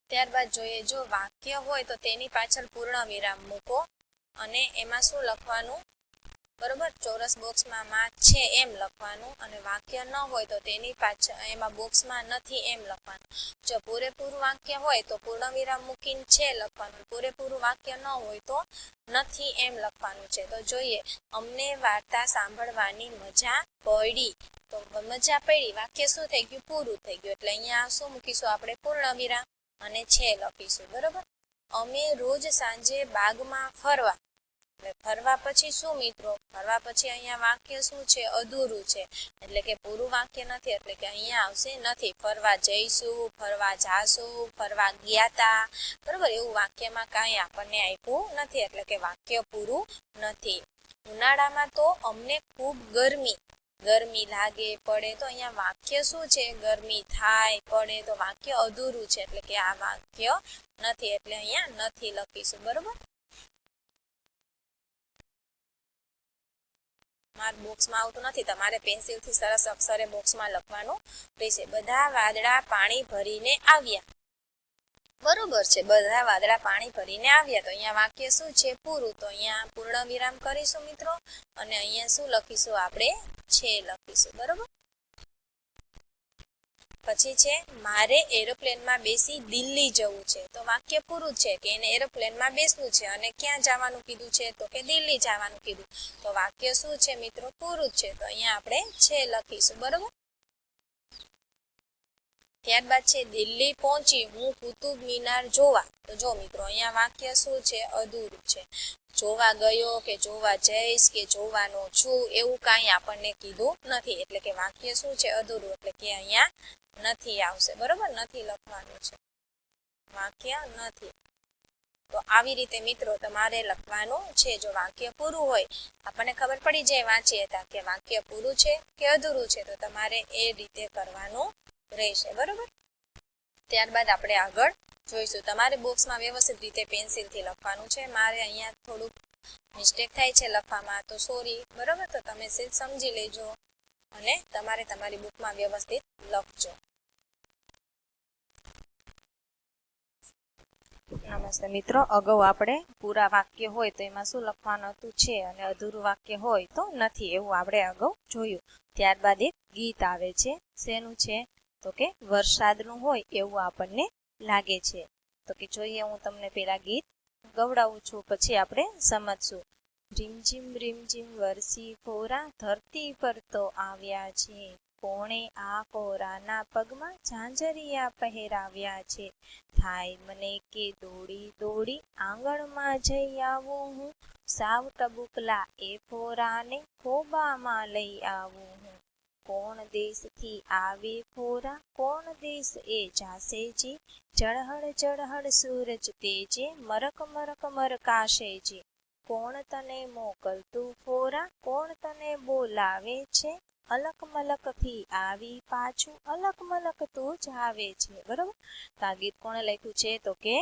ત્યારબાદ જોઈએ, જો વાક્ય હોય તો તેની પાછળ પૂર્ણ વિરામ મૂકો અને એમાં શું લખવાનું? બરોબર. ચોરસ બોક્સમાં માં છે એમ લખવાનું, અને વાક્ય ન હોય તો તેની પાછળ એમાં બોક્સમાં નથી એમ લખવાનું. જો પૂરેપૂરું વાક્ય હોય તો પૂર્ણ વિરામ મૂકીને છે લખવાનું, પૂરેપૂરું વાક્ય ન હોય તો નથી એમ લખવાનું છે. તો જોઈએ, અમને વાર્તા સાંભળવાની મજા પડી. તો મજા પડી, વાક્ય શું થઈ ગયું? પૂરું થઈ ગયું. એટલે અહીંયા શું મૂકીશું આપણે? પૂર્ણ વિરામ અને છે લખીશું, બરોબર. અમે રોજ સાંજે બાગમાં ફરવા. એટલે ફરવા પછી શું મિત્રો? ફરવા પછી અહીંયા વાક્ય શું છે? અધૂરું છે. એટલે કે પૂરું વાક્ય નથી. એટલે કે અહીંયા આવશે નથી. ફરવા જઈશું, ફરવા જાશું, ફરવા ગયા તા, બરોબર. એવું વાક્યમાં કાંઈ આપણને આપ્યું નથી. એટલે કે વાક્ય પૂરું નથી. ઉનાળામાં તો અમને ખૂબ ગરમી લાગે, પડે. તો અહીંયા વાક્ય શું છે? ગરમી થાય, પડે. તો વાક્ય અધૂરું છે. એટલે કે આ વાક્ય નથી. એટલે અહીંયા નથી લખીશું, બરોબર. માર્ક બોક્સમાં આવતું નથી. તમારે પેન્સિલથી સરસ અક્ષરે બોક્સમાં લખવાનું રહેશે. બધા વાદળા પાણી ભરીને આવ્યા. બરોબર છે, બધા વાદળા પાણી ભરીને આવ્યા. તો અહીંયા વાક્ય શું છે? પૂરું. તો અહીંયા પૂર્ણ વિરામ કરીશું મિત્રો, અને અહીંયા શું લખીશું? આપણે છે લખીશું, બરોબર. પછી છે, મારે એરોપ્લેનમાં બેસી દિલ્હી જવું છે. તો વાક્ય પૂરું છે કે એને એરોપ્લેનમાં બેસવું છે, અને ક્યાં જવાનું કીધું છે? તો કે દિલ્હી જવાનું કીધું. તો વાક્ય શું છે મિત્રો? પૂરું છે. તો અહીંયા આપણે છે લખીશું, બરોબર. ત્યારબાદ છે, દિલ્હી પહોંચી હું કુતુબ મિનાર જોવા. તો જો મિત્રો, અહીંયા વાક્ય શું છે? અધૂરું છે. જોવા ગયો કે જોવા જઈશ કે જોવાનો છું એવું કાંઈ આપણને કીધું નથી. એટલે કે વાક્ય શું છે? અધૂરું. એટલે કે અહીંયા નથી આવશે, બરોબર. નથી લખવાનું છે. વાક્ય નથી. તો આવી રીતે મિત્રો તમારે લખવાનું છે. જો વાક્ય પૂરું હોય, આપણને ખબર પડી જાય વાંચીએ તા કે વાક્ય પૂરું છે કે અધૂરું છે, તો તમારે એ રીતે કરવાનું રહેશે. બરોબર. ત્યારબાદ આપણે આગળ જોઈશું. તમારે બોક્સમાં વ્યવસ્થિત રીતે પેન્સિલથી લખવાનું છે. મારે અહીંયા થોડુંક મિસ્ટેક થાય છે લખવામાં, તો સોરી. બરોબર. તો તમે સમજી લેજો અને તમારે તમારી બુકમાં વ્યવસ્થિત લખજો. નમસ્તે મિત્રો, અગાઉ આપણે પૂરા વાક્ય હોય તો એમાં શું લખવાનું હતું છે અને અધૂરું વાક્ય હોય તો નથી, એવું આપણે અગાઉ જોયું. ત્યારબાદ એક ગીત આવે છે. શેનું છે? તો કે વરસાદનું હોય એવું આપણને લાગે છે. તો કે જોઈએ, હું તમને પેલા ગીત ગવડાવું છું, પછી આપણે સમજશું. રીમઝીમ વરસી ફોરા ધરતી પર તો આવ્યા છે, કોણે આ કોરાના પગમાં ઝાંઝરિયા પહેરાવ્યા છે. થાય મને કે દોડી દોડી આંગણમાં જઈ આવું હું, સાવ ટબુકલા એ ફોરાને ખોબામાં લઈ આવું હું. કોણ દેશથી આવે ફોરા, કોણ દેશ એ જાશે જી, ઝળહળ સૂરજ તેજે મરક મરક મરકાશે જી. કોણ તને મોકલતું ફોરા, કોણ તને બોલાવે છે, અલક મલકથી આવી પાછું અલક મલક તું જ આવે છે. બરોબર. તો આ ગીત કોણે લખ્યું છે? તો કે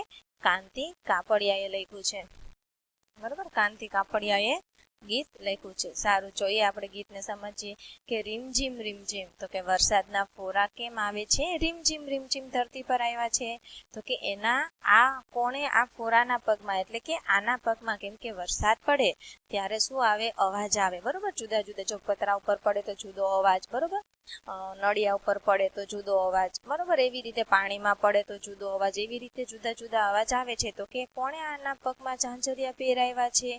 કાંતિ કાપડિયાએ લખ્યું છે. બરોબર. કાંતિ કાપડિયાએ ગીત લખ્યું છે. સારું, જોઈએ આપણે ગીતને સમજીએ કે રીમઝીમ તો કે વરસાદના ફોરા કેમ આવે છે? રીમઝીમ ધરતી પર આવ્યા છે. તો કે એના આ કોણે આ ફોરાના પગમાં, એટલે કે આના પગમાં, કેમ કે વરસાદ પડે ત્યારે શું આવે? અવાજ આવે. બરોબર. જુદા જુદા, જો પતરા ઉપર પડે તો જુદો અવાજ. બરોબર. નળિયા ઉપર પડે તો જુદો અવાજ. બરોબર. એવી રીતે પાણીમાં પડે તો જુદો અવાજ. એવી રીતે જુદા જુદા અવાજ આવે છે. તો કે કોણે આના પગમાં ઝાંઝરિયા પહેરાવ્યા છે,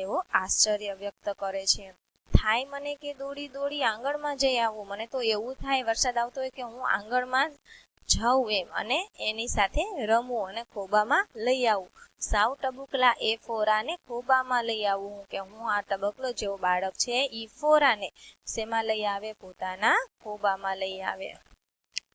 એવો આશ્ચર્ય વ્યક્ત કરે છે. થાય મને કે દોડી દોડી આંગણમાં જઈ આવું, મને તો એવું થાય વરસાદ આવતો હોય કે હું આંગણમાં જાઉં એમ, અને એની સાથે રમવું અને ખોબામાં લઈ આવું. સાવ ટબુકલા એ ફોરાને ખોબામાં લઈ આવું હું, કે હું આ ટબકલો જેવો બાળક છે ઈ ફોરાને શેમાં લઈ આવે? પોતાના ખોબામાં લઈ આવે.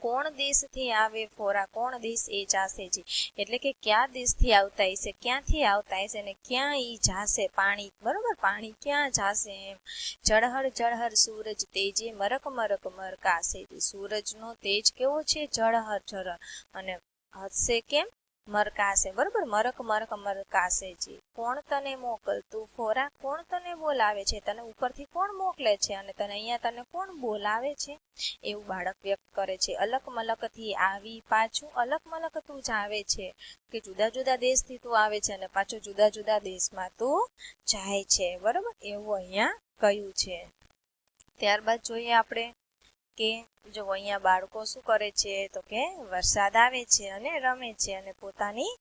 કોણ દેશથી આવે ફોરા, કોણ દેશ એ જાશે જી, એટલે કે કયા દેશથી આવતા હશે, ક્યાંથી આવતા હશે ને ક્યાં ઈ જાશે પાણી. બરોબર. પાણી ક્યાં જાશે એમ. ઝળહળ સૂરજ તેજે મરક મરક મરકાશે જી. સૂરજનો તેજ કેવો છે? ઝળહળ અને હશે કેમ? મરકાશે. બરોબર. મરક મરક મરકાશે જી. કોણ તને મોકલતું ફોરા, કોણ તને બોલાવે છે, તને ઉપરથી કોણ મોકલે છે અને તને અહીંયા તને કોણ બોલાવે છે, એવું બાળક વ્યક્ત કરે છે. અલક મલકથી આવી પાછું અલક મલક તું જ આવે છે, કે જુદા જુદા દેશથી તું આવે છે અને પાછું જુદા જુદા દેશમાં તું જાય છે. બરોબર. એવું અહીંયા કહ્યું છે. ત્યારબાદ જોઈએ આપણે કે જો અહીંયા બાળકો શું કરે છે? તો કે વરસાદ આવે છે અને રમે છે અને પોતાની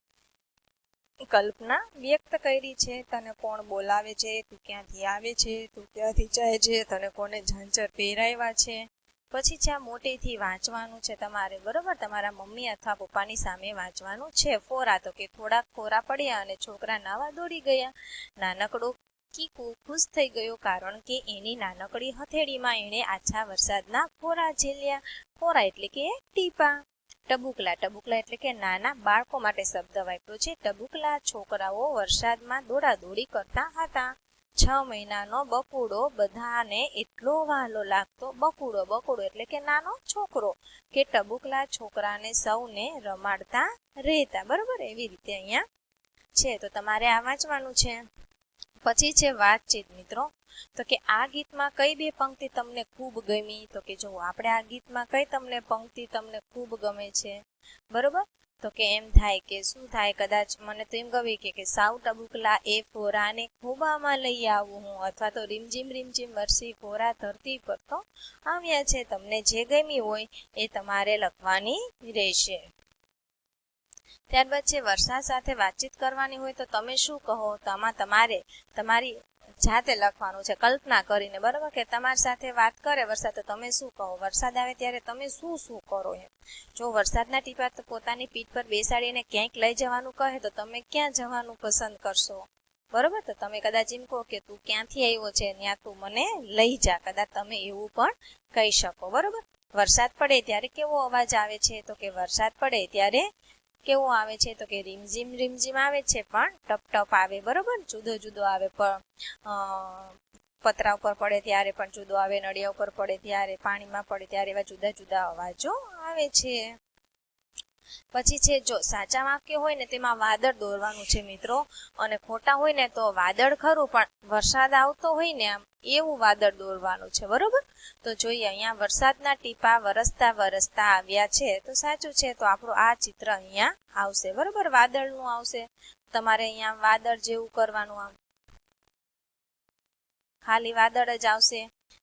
કલ્પના વ્યક્ત કરી છે. તને કોણ બોલાવે છે, તું ક્યાંથી આવે છે, તું ક્યાંથી જાય છે, તને કોને ઝાંઝર પહેરાવ્યા છે. પછી છે આ મોટેથી વાંચવાનું છે તમારે. બરોબર. તમારા મમ્મી અથવા પપ્પાની સામે વાંચવાનું છે. ફોરા, તો કે થોડાક ફોરા પડ્યા અને છોકરા નાવા દોડી ગયા. નાનકડો કીકુ ખુશ થઈ ગયો, કારણ કે એની નાનકડી હથેળીમાં એણે આછા વરસાદના ફોરા ઝેલ્યા. ફોરા એટલે કે ટીપા. ટબુકલા એટલે કે નાના બાળકો માટે શબ્દ વાપર્યો છે. ટબુકલા છોકરાઓ વરસાદમાં દોડાદોડી કરતા હતા. 6 મહિનાનો બકુડો બધાને એટલો વહાલો લાગતો. બકુડો એટલે કે નાનો છોકરો, કે ટબુકલા છોકરાને સૌને રમાડતા રહેતા. બરોબર. એવી રીતે અહીંયા છે. તો તમારે આ વાંચવાનું છે. પછી છે વાતચીત મિત્રો. તો કે આ ગીતમાં કઈ બે પંક્તિ તમને ખૂબ ગમી? તો કે જો આપણે આ ગીતમાં કઈ તમને પંક્તિ તમને ખૂબ ગમે છે? બરોબર. તો કે એમ થાય કે શું થાય? કદાચ મને તો એમ ગમે કે સાવ ટબુકલા એ ફોરાને ખોબામાં લઈ આવું હું, અથવા તો રીમઝીમ વરસી ફોરા ધરતી પર તો આવ્યા છે. તમને જે ગમી હોય એ તમારે લખવાની રહેશે. ત્યારબાદ છે વરસાદ સાથે વાતચીત કરવાની હોય તો તમે શું કહો? તો આમાં તમારે તમારી જાતે લખવાનું છે, કલ્પના કરીને. બરોબર. કે તમારી સાથે વાત કરે વરસાદ, તો તમે શું કહો? વરસાદ આવે ત્યારે તમે શું કરો એમ. જો વરસાદના ટીપા તો પોતાની પીઠ પર બેસાડીને ક્યાંક લઈ જવાનું કહે તો તમે ક્યાં જવાનું પસંદ કરશો? બરોબર. તો તમે કદાચ એમ કહો કે તું ક્યાંથી આવ્યો છે, ત્યાં તું મને લઈ જા. કદાચ તમે એવું પણ કહી શકો. બરોબર. વરસાદ પડે ત્યારે કેવો અવાજ આવે છે? તો કે વરસાદ પડે ત્યારે કેવું આવે છે તો કે રીમઝીમ આવે છે, પણ ટપ ટપ આવે, બરોબર, જુદો જુદો આવે. પણ પતરા ઉપર પડે ત્યારે પણ જુદો આવે, નળિયા ઉપર પડે ત્યારે, પાણીમાં પડે ત્યારે, એવા જુદા જુદા અવાજો આવે છે. પછી છે જો સાચા વાક્ય હોય ને તેમાં વાદળ દોરવાનું છે મિત્રો, અને ખોટા હોય ને તો વાદળ ખરું પણ વરસાદ આવતો હોય ને આમ એવું વાદળ દોરવાનું છે, બરોબર. તો જોઈએ અહીંયા વરસાદના ટીપા વરસતા વરસતા આવ્યા છે, તો સાચું છે. તો આપણું આ ચિત્ર અહીંયા આવશે, બરોબર, વાદળનું આવશે. તમારે અહીંયા વાદળ જેવું કરવાનું, આમ ખાલી વાદળ જ આવશે.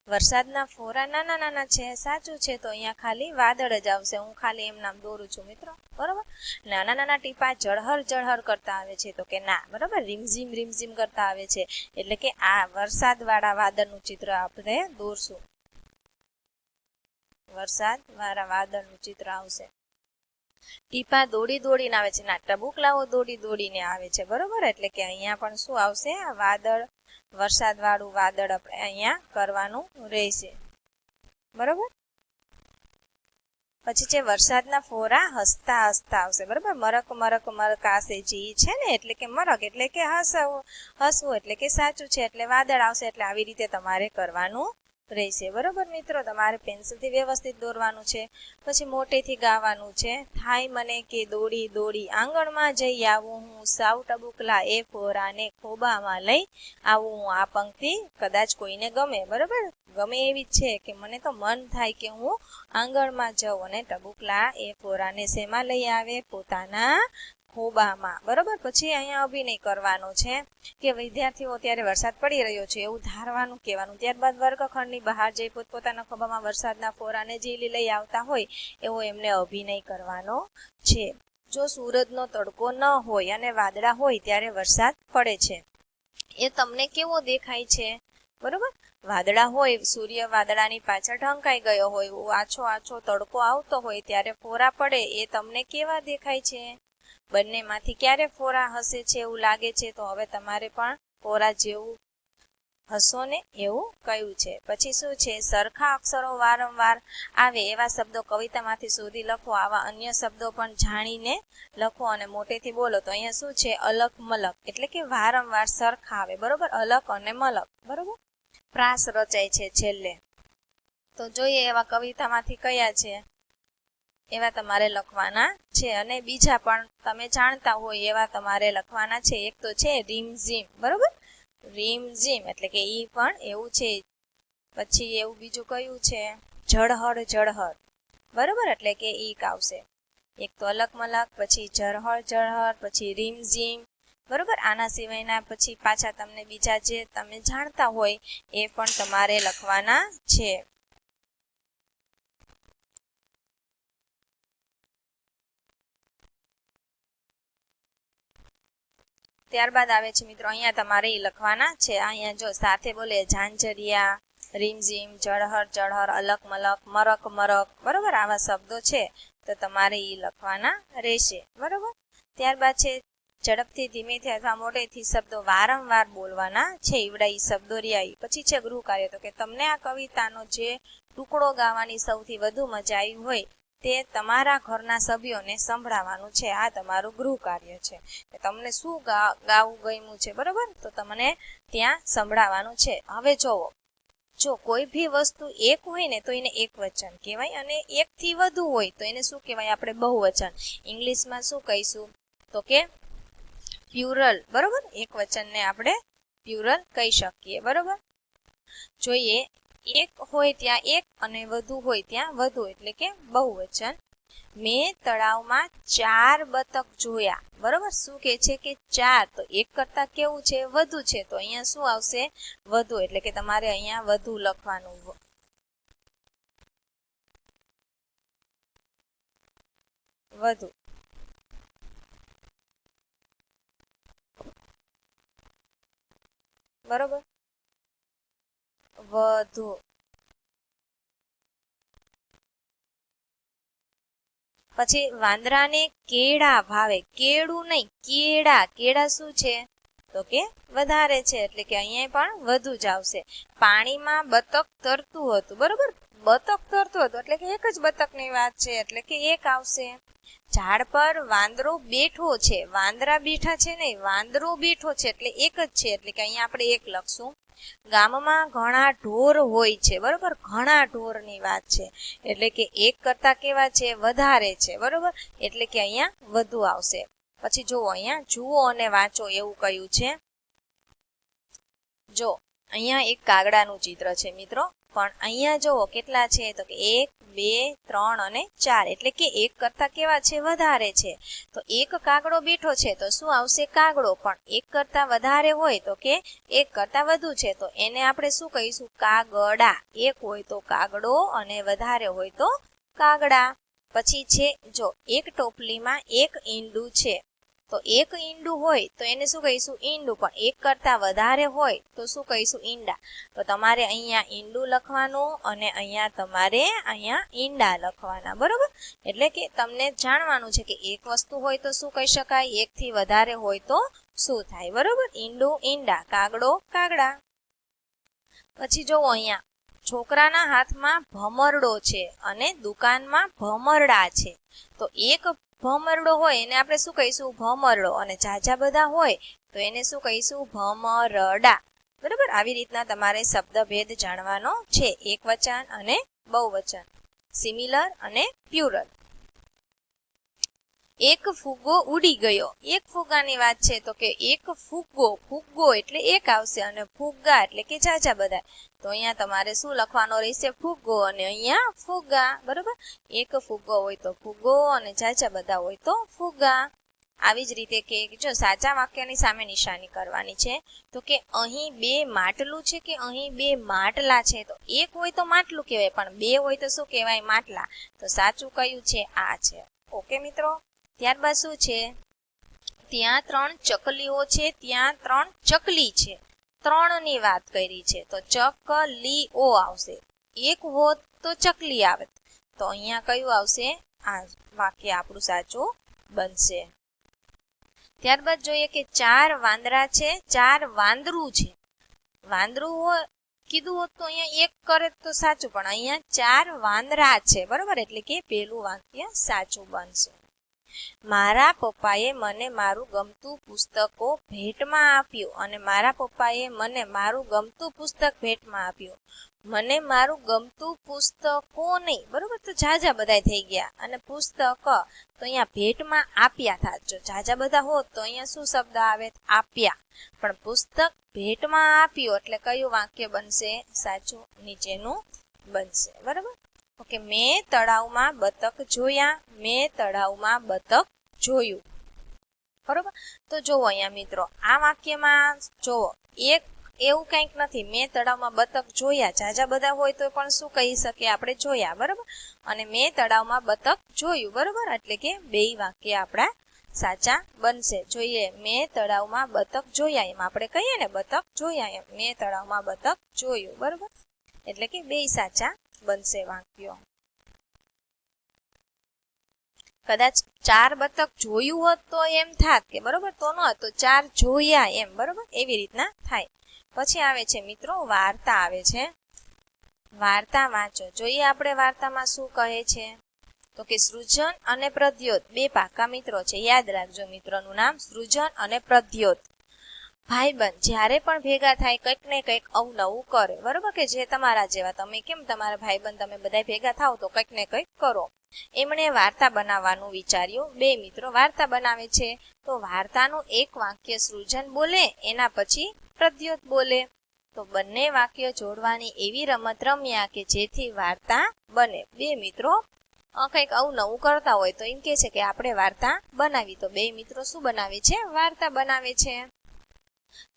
વરસાદના ફોરા નાના નાના છે, સાચું છે. તો અહીંયા ખાલી વાદળ જ આવશે. હું ખાલી એમ નામ દોરું છું મિત્રો, બરોબર. નાના નાના ટીપા ઝળહર ઝળહર કરતા આવે છે, તો કે ના, બરોબર, રીમઝીમ કરતા આવે છે. એટલે કે આ વરસાદ વાળા વાદળનું ચિત્ર આપણે દોરશું. વરસાદ વાળા વાદળનું ચિત્ર આવશે. ટીપા દોડી દોડીને આવે છે, ના, ટબુકલાઓ દોડી દોડીને આવે છે, બરોબર. એટલે કે અહીંયા પણ શું આવશે, આ વાદળ, વરસાદ વાળું વાદળ આપણે અહીંયા કરવાનું રહેશે, બરોબર. પછી છે વરસાદના ફોરા હસતા હસતા આવશે, બરોબર. મરક મરક મરકાશે જી છે ને, એટલે કે મરક એટલે કે હસવું એટલે કે સાચું છે, એટલે વાદળ આવશે. એટલે આવી રીતે તમારે કરવાનું રહેશે, બરોબર મિત્રો. તમારે પેન્સિલથી વ્યવસ્થિત દોરવાનું છે. પછી મોટેથી ગાવાનું છે. થાય મને કે દોડી દોડી આંગણમાં જઈ આવું હું, સાવ ટબુકલા એ ફોરાને ખોબામાં લઈ આવું હું. આ પંક્તિ કદાચ કોઈને ગમે, બરોબર, ગમે એવી છે કે મને તો મન થાય કે હું આંગણમાં જાઉં, અને ટબુકલા એ ફોરાને શેમાં લઈ આવે, પોતાના ખોબામાં, બરોબર. પછી અહીંયા અભિનય કરવાનો છે કે વિદ્યાર્થીઓ ત્યારે વરસાદ પડી રહ્યો છે એવું ધારવાનું કહેવાનું. ત્યારબાદ વર્ગખંડની બહાર જઈ પોતપોતાના ખોબામાં વરસાદના ફોરાને ઝીલી લઈ આવતા હોય એવો એમને અભિનય કરવાનો છે. જો સૂરજનો તડકો ન હોય અને વાદળા હોય ત્યારે વરસાદ પડે છે, એ તમને કેવો દેખાય છે, બરોબર. વાદળા હોય, સૂર્ય વાદળાની પાછળ ઢંકાઈ ગયો હોય, આછો આછો તડકો આવતો હોય ત્યારે ફોરા પડે, એ તમને કેવા દેખાય છે? બંનેમાંથી ક્યારે ફોરા હસે છે એવું લાગે છે? તો હવે તમારે પણ ફોરા જેવું હસો ને એવું કહ્યું છે. પછી શું છે, સરખા અક્ષરો વારંવાર આવે એવા શબ્દો કવિતામાંથી શોધી લખો. આવા અન્ય શબ્દો પણ જાણીને લખો અને મોટેથી બોલો. તો અહીંયા શું છે, અલક મલક એટલે કે વારંવાર સરખા આવે, બરોબર, અલક અને મલક, બરોબર. પ્રાસ રચાય છે છેલ્લે. તો જોઈએ એવા કવિતામાંથી કયા છે, એવા તમારે લખવાના છે. અને બીજા પણ તમે જાણતા હોય એવા તમારે લખવાના છે. એક તો છે રીમઝીમ, બરોબર, રીમઝીમ એટલે કે ઈ પણ એવું છે. પછી એવું બીજું કયું છે, ઝળહળ ઝળહળ, બરોબર, એટલે કે ઈક આવશે. એક તો અલક મલક, પછી ઝળહળ ઝળહળ, પછી રીમઝીમ, બરોબર. આના સિવાયના પછી પાછા તમને બીજા જે તમે જાણતા હોય એ પણ તમારે લખવાના છે. ત્યારબાદ આવે છે મિત્રો, અહીંયા તમારે એ લખવાના છે. અહીંયા જો સાથે બોલે, ઝાંઝરિયા, રીમઝીમ, ઝળહળ ઝળહળ, અલક મલક, મરક મરક, બરોબર, આવા શબ્દો છે તો તમારે એ લખવાના રહેશે, બરોબર. ત્યારબાદ છે ઝડપથી, ધીમેથી અથવા મોટેથી શબ્દો વારંવાર બોલવાના છે. ઈવડા ઈ શબ્દો રહ્યા. પછી છે ગૃહ કાર્ય, તો કે તમને આ કવિતાનો જે ટુકડો ગાવાની સૌથી વધુ મજા આવી હોય તે તમારા ઘરના સભ્યોને સંભળાવવાનું છે. આ તમારું ગૃહ કાર્ય છે. તમને શું ગાવું ગમ્યું છે, બરોબર, તો તમને ત્યાં સંભળાવવાનું છે. હવે જોવો, જો કોઈ ભી વસ્તુ એક હોય ને તો એને એક વચન કહેવાય, અને એક થી વધુ હોય તો એને શું કહેવાય, આપણે બહુવચન. ઇંગ્લિશમાં શું કહીશું તો કે પ્યુરલ, બરોબર. એક વચનને આપણે પ્યુરલ કહી શકીએ, બરોબર. જોઈએ, એક હોય ત્યાં એક અને વધુ હોય ત્યાં વધુ એટલે કે બહુવચન. મેં તળાવમાં 4 બતક જોયા, બરોબર. શું કે છે કે 4, તો એક કરતા કેવું છે, વધુ છે. તો અહીંયા શું આવશે, વધુ, એટલે કે તમારે અહીંયા વધુ લખવાનું, વધુ, બરોબર, વધુ. પછી વાંદરાને કેળા ભાવે, કેળું નહીં, કેળા. કેળા શું છે તો કે વધારે છે, એટલે કે અહીંયા પણ વધુ જ આવશે. પાણીમાં બતક તરતું હતું, બરોબર, બતક તરતો હતો એટલે કે એક જ બતકની વાત છે એટલે કે એક આવશે. ઝાડ પર વાંદરો બેઠો છે, વાંદરા બેઠા છે નહીં, વાંદરો બેઠો છે એટલે એક જ છે એટલે કે અહીંયા આપણે એક લખશું. ગામમાં ઘણા ઢોર હોય છે, બરોબર, ઘણા ઢોરની વાત છે એટલે કે એક કરતા કેવા છે, વધારે છે, બરોબર, એટલે કે અહીંયા વધુ આવશે. પછી જુઓ અહીંયા જુઓ અને વાંચો એવું કહ્યું છે. જો અહીંયા એક કાગડાનું ચિત્ર છે મિત્રો, પણ અહીંયા જુઓ કેટલા છે તો કે 1 2 3 અને 4 એટલે કે એક કરતા કેવા છે, વધારે છે. તો એક કાગડો બેઠો છે તો શું આવશે, કાગડો. પણ એક કરતા વધારે હોય તો કે એક કરતા વધુ છે તો એને આપણે શું કહીશું, કાગડા. એક હોય તો કાગડો અને વધારે હોય તો કાગડા. પછી છે જો એક ટોપલીમાં એક ઈંડું છે, તો એક ઈંડું હોય તો એને શું કહીશું, ઈંડું. પણ એક કરતા વધારે હોય તો શું કહીશું, ઈંડા. તો તમારે અહીંયા ઈંડું લખવાનું અને અહીંયા તમારે ઈંડા લખવાના, બરોબર. એટલે કે તમને જાણવાનું છે કે એક વસ્તુ હોય તો શું કહી શકાય, એકથી વધારે હોય તો શું થાય, બરોબર. ઈંડું ઈંડા, કાગડો કાગડા. પછી જુઓ અહીંયા છોકરાના હાથમાં ભમરડો છે અને દુકાનમાં ભમરડા છે. તો એક ભમરડો હોય એને આપણે શું કહીશું, ભમરડો. અને ઝાઝા બધા હોય તો એને શું કહીશું, ભમરડા, બરાબર. આવી રીતના તમારે શબ્દભેદ જાણવાનો છે, એકવચન અને બહુવચન, સિમિલર અને પ્યુરલ. એક ફુગ્ગો ઉડી ગયો, એક ફુગ્ગાની વાત છે તો કે એક ફુગ્ગો, ફુગ્ગો એટલે એક આવશે અને ફુગ્ગા એટલે કે ઝાઝા બધા. તો અહીંયા તમારે શું લખવાનો રહેશે, ફુગ્ગો અને અહીંયા ફુગ્ગા, બરોબર. એક ફુગ્ગો હોય તો ફુગ્ગો અને ઝાઝા બધા હોય તો ફુગ્ગા. આવી જ રીતે કે જો સાચા વાક્યની સામે નિશાની કરવાની છે તો કે અહીં 2 માટલું છે કે અહીં 2 માટલા છે. તો એક હોય તો માટલું કહેવાય, પણ 2 હોય તો શું કહેવાય, માટલા. તો સાચું કયું છે, આ છે. ઓકે મિત્રો. ત્યારબાદ શું છે, ત્યાં 3 ચકલીઓ છે, ત્યાં 3 ચકલી છે. 3ની વાત કરી છે તો ચકલીઓ આવશે. એક હોત તો ચકલી આવે, તો અહીંયા કયું આવશે, આ વાક્ય આપણું સાચું બનશે. ત્યારબાદ જોઈએ કે 4 વાંદરા છે, 4 વાંદરું છે. વાંદરું હોય કીધું હોત તો અહીંયા એક કરે તો સાચું, પણ અહીંયા 4 વાંદરા છે, બરોબર, એટલે કે પેલું વાક્ય સાચું બનશે. મારા પપ્પાએ મને મારું ગમતું પુસ્તકો ભેટમાં આપ્યું અને મારા પપ્પાએ મને મારું ગમતું પુસ્તક ભેટમાં આપ્યું. મને મારું ગમતું પુસ્તકો નહીં, બરોબર, તો ઝાઝા બધા થઈ ગયા. અને પુસ્તક તો અહીંયા ભેટમાં આપ્યા થાત. જો ઝાઝા બધા હોત તો અહીંયા શું શબ્દ આવે, આપ્યા. પણ પુસ્તક ભેટમાં આપ્યું એટલે કયું વાક્ય બનશે, સાચું નીચેનું બનશે, બરોબર. ઓકે. મેં તળાવમાં બતક જોયા, મેં તળાવમાં બતક જોયું, બરોબર. તો જુઓ અહીંયા મિત્રો આ વાક્યમાં જુઓ એક એવું કંઈક નથી, મેં તળાવમાં બતક જોયા. ઝાઝા બધા હોય તો પણ શું કહી શકીએ આપણે, જોયા, બરોબર. અને મેં તળાવમાં બતક જોયું, બરોબર, એટલે કે 2 વાક્ય આપણા સાચા બનશે. જોઈએ મેં તળાવમાં બતક જોયા, એમ આપણે કહીએ ને બતક જોયા, એમ મેં તળાવમાં બતક જોયું, બરોબર, એટલે કે 2 સાચા બનશે વાક્યો. કદાચ 4 બતક જોયું હોત તો એમ થાત કે બરોબર, તો ન તો 4 જોયા એમ, બરોબર, એવી રીતના થાય. પછી આવે છે મિત્રો વાર્તા આવે છે. વાર્તા વાંચો. જોઈએ આપણે વાર્તામાં શું કહે છે તો કે સૃજન અને પ્રદ્યોત 2 પાકા મિત્રો છે. યાદ રાખજો મિત્રોનું નામ સૃજન અને પ્રદ્યોત. ભાઈબંધ જ્યારે પણ ભેગા થાય કંઈક ને કંઈક અવનવું કરે, બરોબર, કે જે તમારા જેવા, તમે કેમ તમારા ભાઈબંધ તમે બધા ભેગા થાવ તો કંઈક ને કંઈક કરો. એમણે વાર્તા બનાવવાનું વિચાર્યું. 2 મિત્રો વાર્તા બનાવે છે તો વાર્તાનું એક વાક્ય સૃજન બોલે, એના પછી પ્રદ્યોત બોલે. તો બંને વાક્ય જોડવાની એવી રમત રમ્યા કે જેથી વાર્તા બને. 2 મિત્રો કંઈક અવનવું કરતા હોય તો એમ કહે છે કે આપણે વાર્તા બનાવી. તો 2 મિત્રો શું બનાવે છે, વાર્તા બનાવે છે.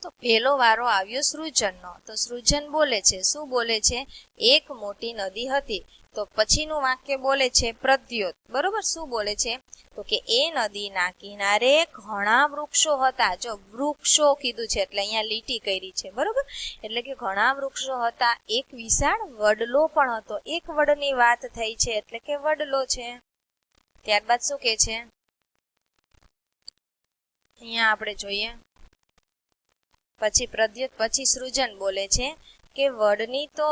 તો પહેલો વારો આવ્યો સૃજનનો. તો સૃજન બોલે છે, શું બોલે છે, એક મોટી નદી હતી. તો પછીનું વાક્ય બોલે છે પ્રદ્યોત, બરોબર. શું બોલે છે તો કે એ નદીના કિનારે ઘણા વૃક્ષો હતા. જો વૃક્ષો કીધું છે એટલે અહીંયા લીટી કરી છે, બરોબર, એટલે કે ઘણા વૃક્ષો હતા. એક વિશાળ વડલો પણ હતો. એક વડની વાત થઈ છે એટલે કે વડલો છે. ત્યારબાદ શું કહે છે, અહીંયા આપણે જોઈએ પછી પ્રદ્યોત પછી સૃજન બોલે છે કે વડની તો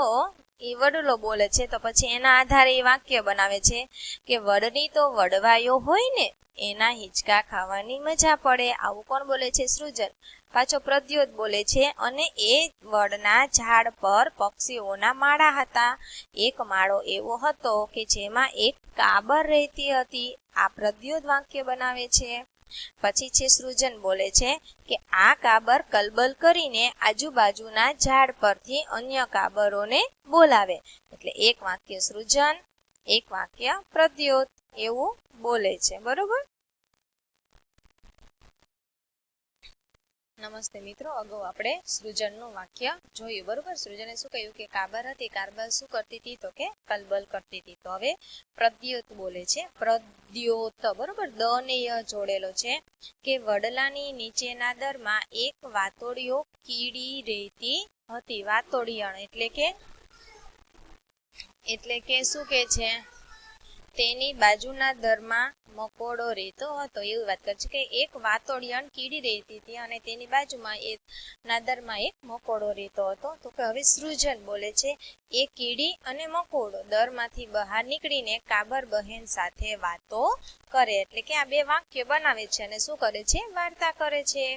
એ વડલો બોલે છે, તો પછી એના આધારે એ વાક્ય બનાવે છે કે વડની તો વડવાયો હોય ને, એના હિંચકા ખાવાની મજા પડે. આવું કોણ બોલે છે? સૃજન. પાછો પ્રદ્યોત બોલે છે, અને એ વડના ઝાડ પર પક્ષીઓના માળા હતા. એક માળો એવો હતો કે જેમાં એક કાબર રહેતી હતી. આ પ્રદ્યોત વાક્ય બનાવે છે. પછી છે સૃજન બોલે છે કે આ કાબર કલબલ કરીને આજુબાજુના ઝાડ પરથી અન્ય કાબરોને બોલાવે. એટલે એક વાક્ય સૃજન, એક વાક્ય પ્રદ્યોત એવું બોલે છે. બરોબર. નમસ્તે મિત્રો, અગાઉ આપણે સૃજનનું વાક્ય જોયું. બરોબર. સૃજને શું કહ્યું કે કાબર હતી, કાબર શું કરતી હતી? તો કે કલબલ કરતી હતી. તો હવે પ્રદ્યોત બોલે છે. પ્રદ્યોત. બરોબર. દ ને ય જોડેલો છે કે વડલાની નીચેના દરમાં એક વાતોડિયો કીડી રહેતી હતી. વાતોડિયણ એટલે કે શું કે છે? તેની બાજુના દરમાં મકોડો રહેતો હતો. એવું વાત કરે છે કે એક વાતોડિયણ કીડી રહેતી હતી અને તેની બાજુમાં ના દરમાં એક મકોડો રહેતો હતો. તો કે હવે સૃજન બોલે છે એ કીડી અને મકોડો દરમાંથી બહાર નીકળીને કાબર બહેન સાથે વાતો કરે. એટલે કે આ બે વાક્ય બનાવે છે અને શું કરે છે? વાર્તા કરે છે.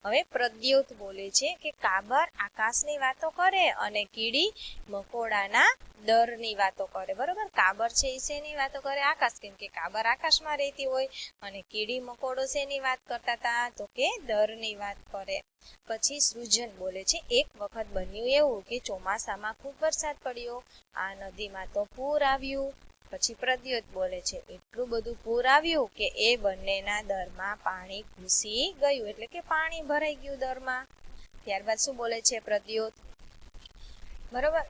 હવે પ્રદ્યોત બોલે છે કે કાબર આકાશની વાતો કરે અને કીડી મકોડાના દરની વાતો કરે. બરોબર. કાબર છે એ શેની વાતો કરે? આકાશ. કેમ કે કાબર આકાશમાં રહેતી હોય. અને કીડી મકોડો શેની વાત કરતા હતા? તો કે દરની વાત કરે. પછી સૃજન બોલે છે એક વખત બન્યું એવું કે ચોમાસામાં ખૂબ વરસાદ પડ્યો. આ નદીમાં તો પૂર આવ્યું. પછી પ્રદ્યોત બોલે છે એટલું બધું પૂર આવ્યું કે એ બંનેના દરમાં પાણી ઘૂસી ગયું. એટલે કે પાણી ભરાઈ ગયું દરમાં. ત્યારબાદ શું બોલે છે પ્રદ્યોત? બરોબર.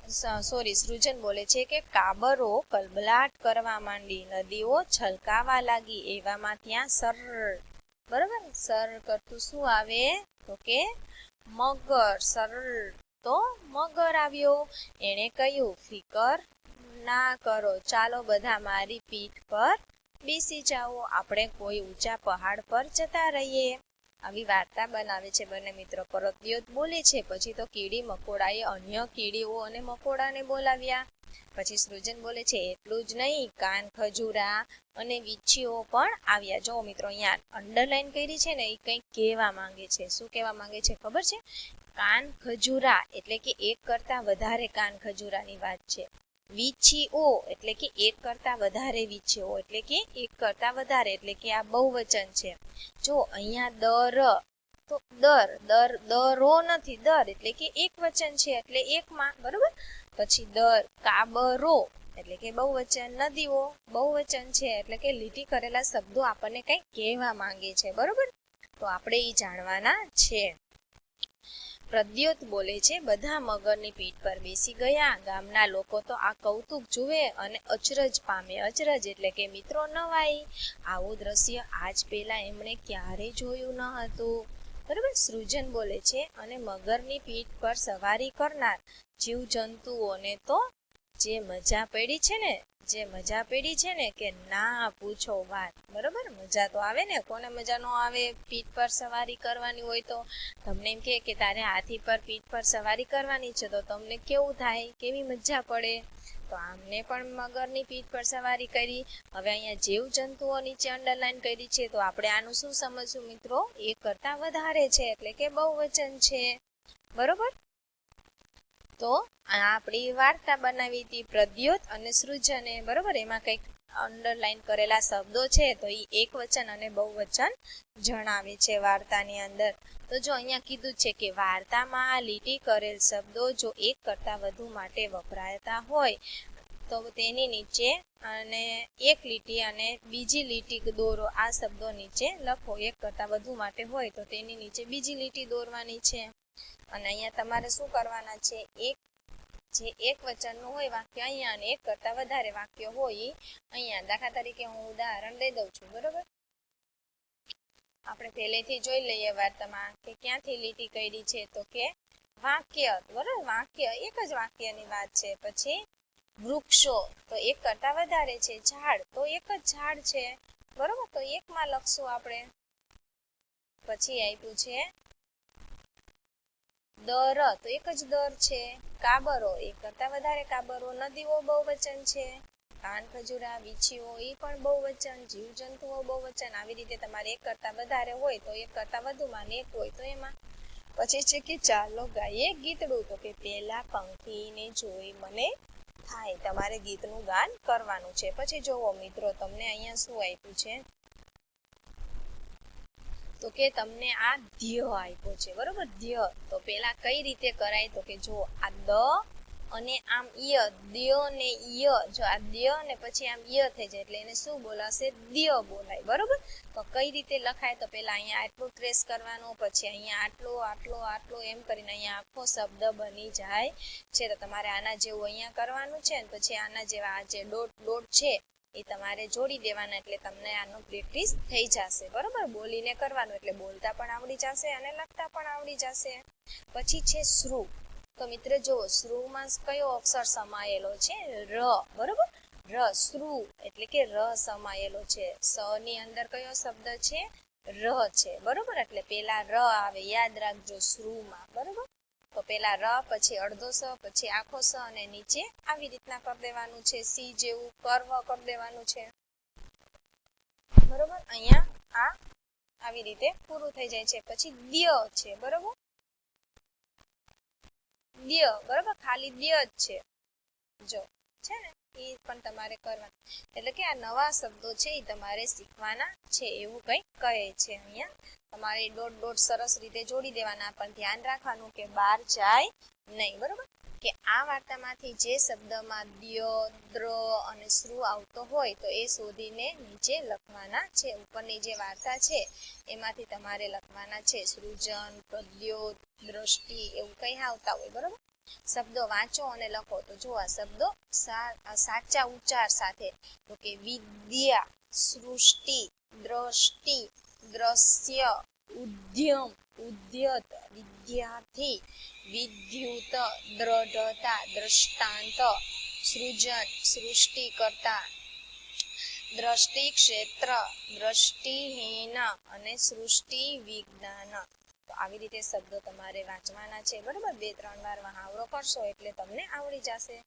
સૃજન બોલે છે કે કાબરો કલબલાટ કરવા માંડી, નદીઓ છલકાવા લાગી. એવામાં ત્યાં સર. બરોબર. સર કરતું શું આવે? તો કે મગર. સરળ તો મગર આવ્યો. એણે કહ્યું ફિકર ના કરો, ચાલો બધા મારી પીઠ પર બેસી જાઓ. આપણે કોઈ ઊંચા પહાડ પર જતા રહીએ. આવી વાર્તા બનાવે છે બંને મિત્રો. પ્રદ્યોત બોલે છે પછી તો કીડી મકોડાએ અન્ય કીડીઓ અને મકોડાને બોલાવ્યા. પછી સૃજન બોલે છે એટલું જ નહીં, કાન ખજૂરા અને વીંછીઓ પણ આવ્યા. જો મિત્રો અહીંયા અંડરલાઈન કરી છે ને, એ કંઈક કહેવા માંગે છે. શું કહેવા માંગે છે ખબર છે? કાન ખજૂરા એટલે કે એક કરતા વધારે કાન ખજૂરાની વાત છે. વીંછીઓ એટલે કે એક કરતા વધારે વીંછીઓ એટલે કે એક કરતા વધારે એટલે કે આ બહુવચન છે. જો અહીંયા દર તો દરો નથી, દર એટલે કે એક વચન છે એટલે એકમાં. બરોબર. પછી દર, કાબરો એટલે કે બહુવચન, નદીઓ બહુવચન છે એટલે કે લીટી કરેલા શબ્દો આપણને કંઈક કહેવા માંગે છે. બરોબર. તો આપણે એ જાણવાના છે. પ્રદ્યોત બોલે છે બધા મગરની પીઠ પર બેસી ગયા. ગામના લોકો તો આ કૌતુક જુએ અને અચરજ પામે. અચરજ એટલે કે મિત્રો નવાઈ. આવું દ્રશ્ય આજ પહેલા એમણે ક્યારેય જોયું ન હતું. બરોબર. સૃજન બોલે છે અને મગરની પીઠ પર સવારી કરનાર જીવજંતુઓને તો જે મજા પડી છે ને કે ના પૂછો વાત. બરોબર. મજા તો આવે ને, કોને મજા ન આવે પીઠ પર સવારી કરવાની હોય તો? તમને એમ કે તારે હાથી પર પીઠ પર સવારી કરવાની છે તો તમને કેવું થાય? કેવી મજા પડે? તો આમને પણ મગરની પીઠ પર સવારી કરી. હવે અહીંયા જીવજંતુઓ નીચે અંડરલાઈન કરી છે. તો આપણે આનું શું સમજવું મિત્રો? એક કરતા વધારે છે એટલે કે બહુવચન છે. બરોબર. તો આપણી વાર્તા બનાવી હતી પ્રદ્યોત અને સૃજને. બરોબર. એમાં કંઈક અંડરલાઈન કરેલા શબ્દો છે તો એ એક વચન અને બહુવચન જણાવે છે વાર્તાની અંદર. તો જો અહીંયા કીધું છે કે વાર્તામાં લીટી કરેલ શબ્દો જો એક કરતા વધુ માટે વપરાતા હોય તો તેની નીચે અને એક લીટી અને બીજી લીટી દોરો. આ શબ્દો નીચે લખો. એક કરતા વધુ માટે હોય તો તેની નીચે બીજી લીટી દોરવાની છે. અને અહીંયા તમારે શું કરવાના છે? જે એક વચનનું હોય વાક્ય અહીંયા અને એક કરતા વધારે વાક્ય હોય અહીંયા. દાખલા તરીકે હું ઉદાહરણ દઈ દઉં છું. બરોબર. આપણે પહેલેથી જોઈ લઈએ વાર્તામાં કે ક્યાંથી લીટી કરી છે તો કે વાક્ય. બરોબર. વાક્ય એક જ વાક્યની વાત છે. પછી વૃક્ષો તો એક કરતા વધારે છે. ઝાડ તો એક જ ઝાડ છે. બરોબર. તો એકમાં લખશું આપણે. પછી આપ્યું છે દર તો એક જ દર છે. કાબરો એક કરતા વધારે કાબરો. નદીઓ બહુવચન છે. કાન ખજૂરા, વીછીઓ એ પણ બહુવચન. જીવજંતુઓ બહુવચન. આવી રીતે તમારે એક કરતા વધારે હોય તો એક કરતા વધુમાં ને એક હોય તો એમાં. પછી છે કે ચાલો ગાઈએ ગીતડું. તો કે પેલા પંખીને જોઈ મને થાય. તમારે ગીતનું ગાન કરવાનું છે. પછી જોવો મિત્રો, તમને અહીંયા શું આપ્યું છે? તો કે તમને આ ધ્ય આપ્યો છે, બરોબર? ધ્ય તો પેલા કઈ રીતે કરાય? તો કે જો આ દ અને આમ ય, દ્ય ને ય, જો આ દ્ય ને પછી આમ ય થઈ જાય એટલે એને શું બોલાશે? દ્ય બોલાય, બરોબર? તો કઈ રીતે લખાય? તો પેલા અહીંયા આટલું ટ્રેસ કરવાનું, પછી અહીંયા આટલો આટલો આટલો એમ કરીને અહીંયા આખો શબ્દ બની જાય છે. તો તમારે આના જેવું અહીંયા કરવાનું છે, ને પછી આના જેવા આ જે ડોટ ડોટ છે એ તમારે જોડી દેવાના, એટલે તમને આનું પ્રેક્ટિસ થઈ જશે, બરોબર? બોલીને કરવાનું એટલે બોલતા પણ આવડી જશે અને લખતા પણ આવડી જશે. પછી છે શ્રુ. તો મિત્ર જો શ્રુમાં કયો અક્ષર સમાયેલો છે? ર, બરોબર? ર, શ્રુ એટલે કે ર સમાયેલો છે. સ ની અંદર કયો શબ્દ છે? ર છે, બરોબર? એટલે પેલા ર આવે, યાદ રાખજો, શ્રુમાં, બરોબર? તો પેલા ર, પછી અડધો સ, પછી આખો સ અને નીચે આવી રીતના કરી દેવાનું છે. સી જેવું કર્વ કરી દેવાનું છે, બરોબર? અહીંયા આ આવી રીતે પૂરું થઈ જાય છે. પછી દ્ય છે, બરોબર? દ્ય, બરોબર? ખાલી દ્ય જ છે, જો છે ને એ પણ તમારે કરવાનું. એટલે કે આ નવા શબ્દો છે એ તમારે શીખવાના છે, એવું કંઈક કહે છે અહીંયા. તમારે ડોટ ડોટ સરસ રીતે જોડી દેવાના, પણ ધ્યાન રાખવાનું કે બહાર જાય નહીં, બરોબર? કે આ વાર્તામાંથી જે શબ્દમાં દ્ય, દ્ર અને શ્રુ આવતો હોય તો એ શોધીને નીચે લખવાના છે. ઉપરની જે વાર્તા છે એમાંથી તમારે લખવાના છે. સૃજન, પદ્યો, દ્રષ્ટિ એવું કઈ આવતા હોય, બરોબર? શબ્દો વાંચો અને લખો. તો જો આ શબ્દો સાચા ઉચ્ચાર સાથે. તો કે વિદ્યા, સૃષ્ટિ, દ્રષ્ટિ, દ્રશ્ય, ઉદ્યમ, ઉદ્યત, વિદ્યાર્થી, વિદ્યુત, દ્રઢતા, દ્રષ્ટાંત, સૃજન, સૃષ્ટિકર્તા, દ્રષ્ટિ ક્ષેત્ર, દ્રષ્ટિહીન અને સૃષ્ટિ વિજ્ઞાન. તો આવી રીતે શબ્દો તમારે વાંચવાના છે, બરોબર? 2-3 વાર મહાવરો કરશો એટલે તમને આવડી જશે.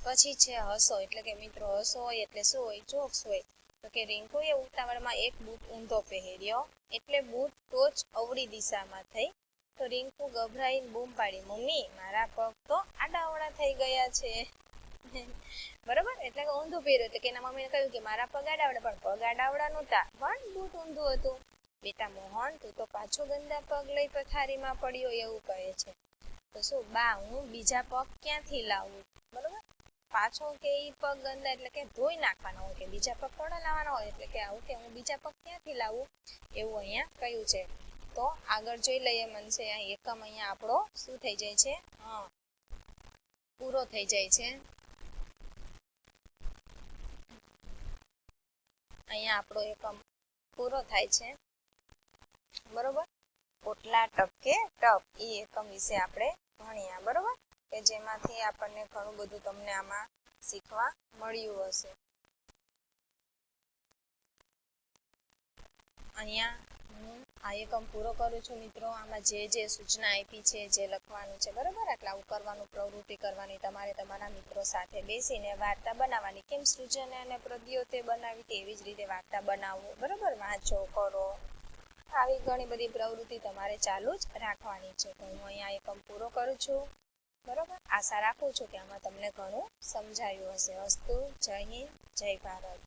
પછી છે હસો. એટલે કે મિત્રો હસો હોય એટલે શું હોય? જોક્સ હોય. તો કે રિંકુએ ઉતાવળમાં એક બૂટ ઊંધો પહેર્યો એટલે બૂટ ટોચ અવળી દિશામાં થઈ. તો રિંકુ ગભરાઈને બૂમ પાડી, મમ્મી મારા પગ તો આડાઅવળા થઈ ગયા છે. બરોબર? એટલે કે ઊંધું પહેર્યું. તો કે એના મમ્મીને કહ્યું કે મારા પગ આડાવડા, પણ પગ આડાવડા નહોતા, પણ બૂટ ઊંધું હતું. બેટા મોહન, તું તો પાછો ગંદા પગ લઈ પથારીમાં પડ્યો, એવું કહે છે. તો શું બા, હું બીજા પગ ક્યાંથી લાવું? બરોબર? પાછો કે ઈ પગ ગંદા એટલે કે ધોઈ નાખવાના હોય, કે બીજા પગ થોડા લાવવાના હોય, એટલે કે આવું કે હું બીજા પગ ક્યાંથી લાવું, એવું અહીંયા કહ્યું છે. તો આગળ જોઈ લઈએ મનસે. એકમ અહીંયા આપણો શું થઈ જાય છે? પૂરો થઈ જાય છે. અહીંયા આપણો એકમ પૂરો થાય છે, બરોબર? ઓટલા ટપકે ટપ એ એકમ વિશે આપણે ભણ્યા, બરોબર? કે જેમાંથી આપણને ઘણું બધું તમને આમાં શીખવા મળ્યું હશે. અહીંયા હું આ એકમ પૂરો કરું છું મિત્રો. આમાં જે સૂચના આપી છે, જે લખવાનું છે, બરોબર? એટલે આવું કરવાનું, પ્રવૃત્તિ કરવાની, તમારે તમારા મિત્રો સાથે બેસીને વાર્તા બનાવવાની. કેમ સૃજન અને પદ્યો તે બનાવી તેવી જ રીતે વાર્તા બનાવો, બરોબર? વાંચો, કરો, આવી ઘણી બધી પ્રવૃત્તિ તમારે ચાલુ જ રાખવાની છે. તો હું અહીંયા એકમ પૂરો કરું છું, બરોબર? આશા રાખું છું કે આમાં તમને ઘણું સમજાયું હશે. અસ્તુ. જય હિન્દ, જય ભારત.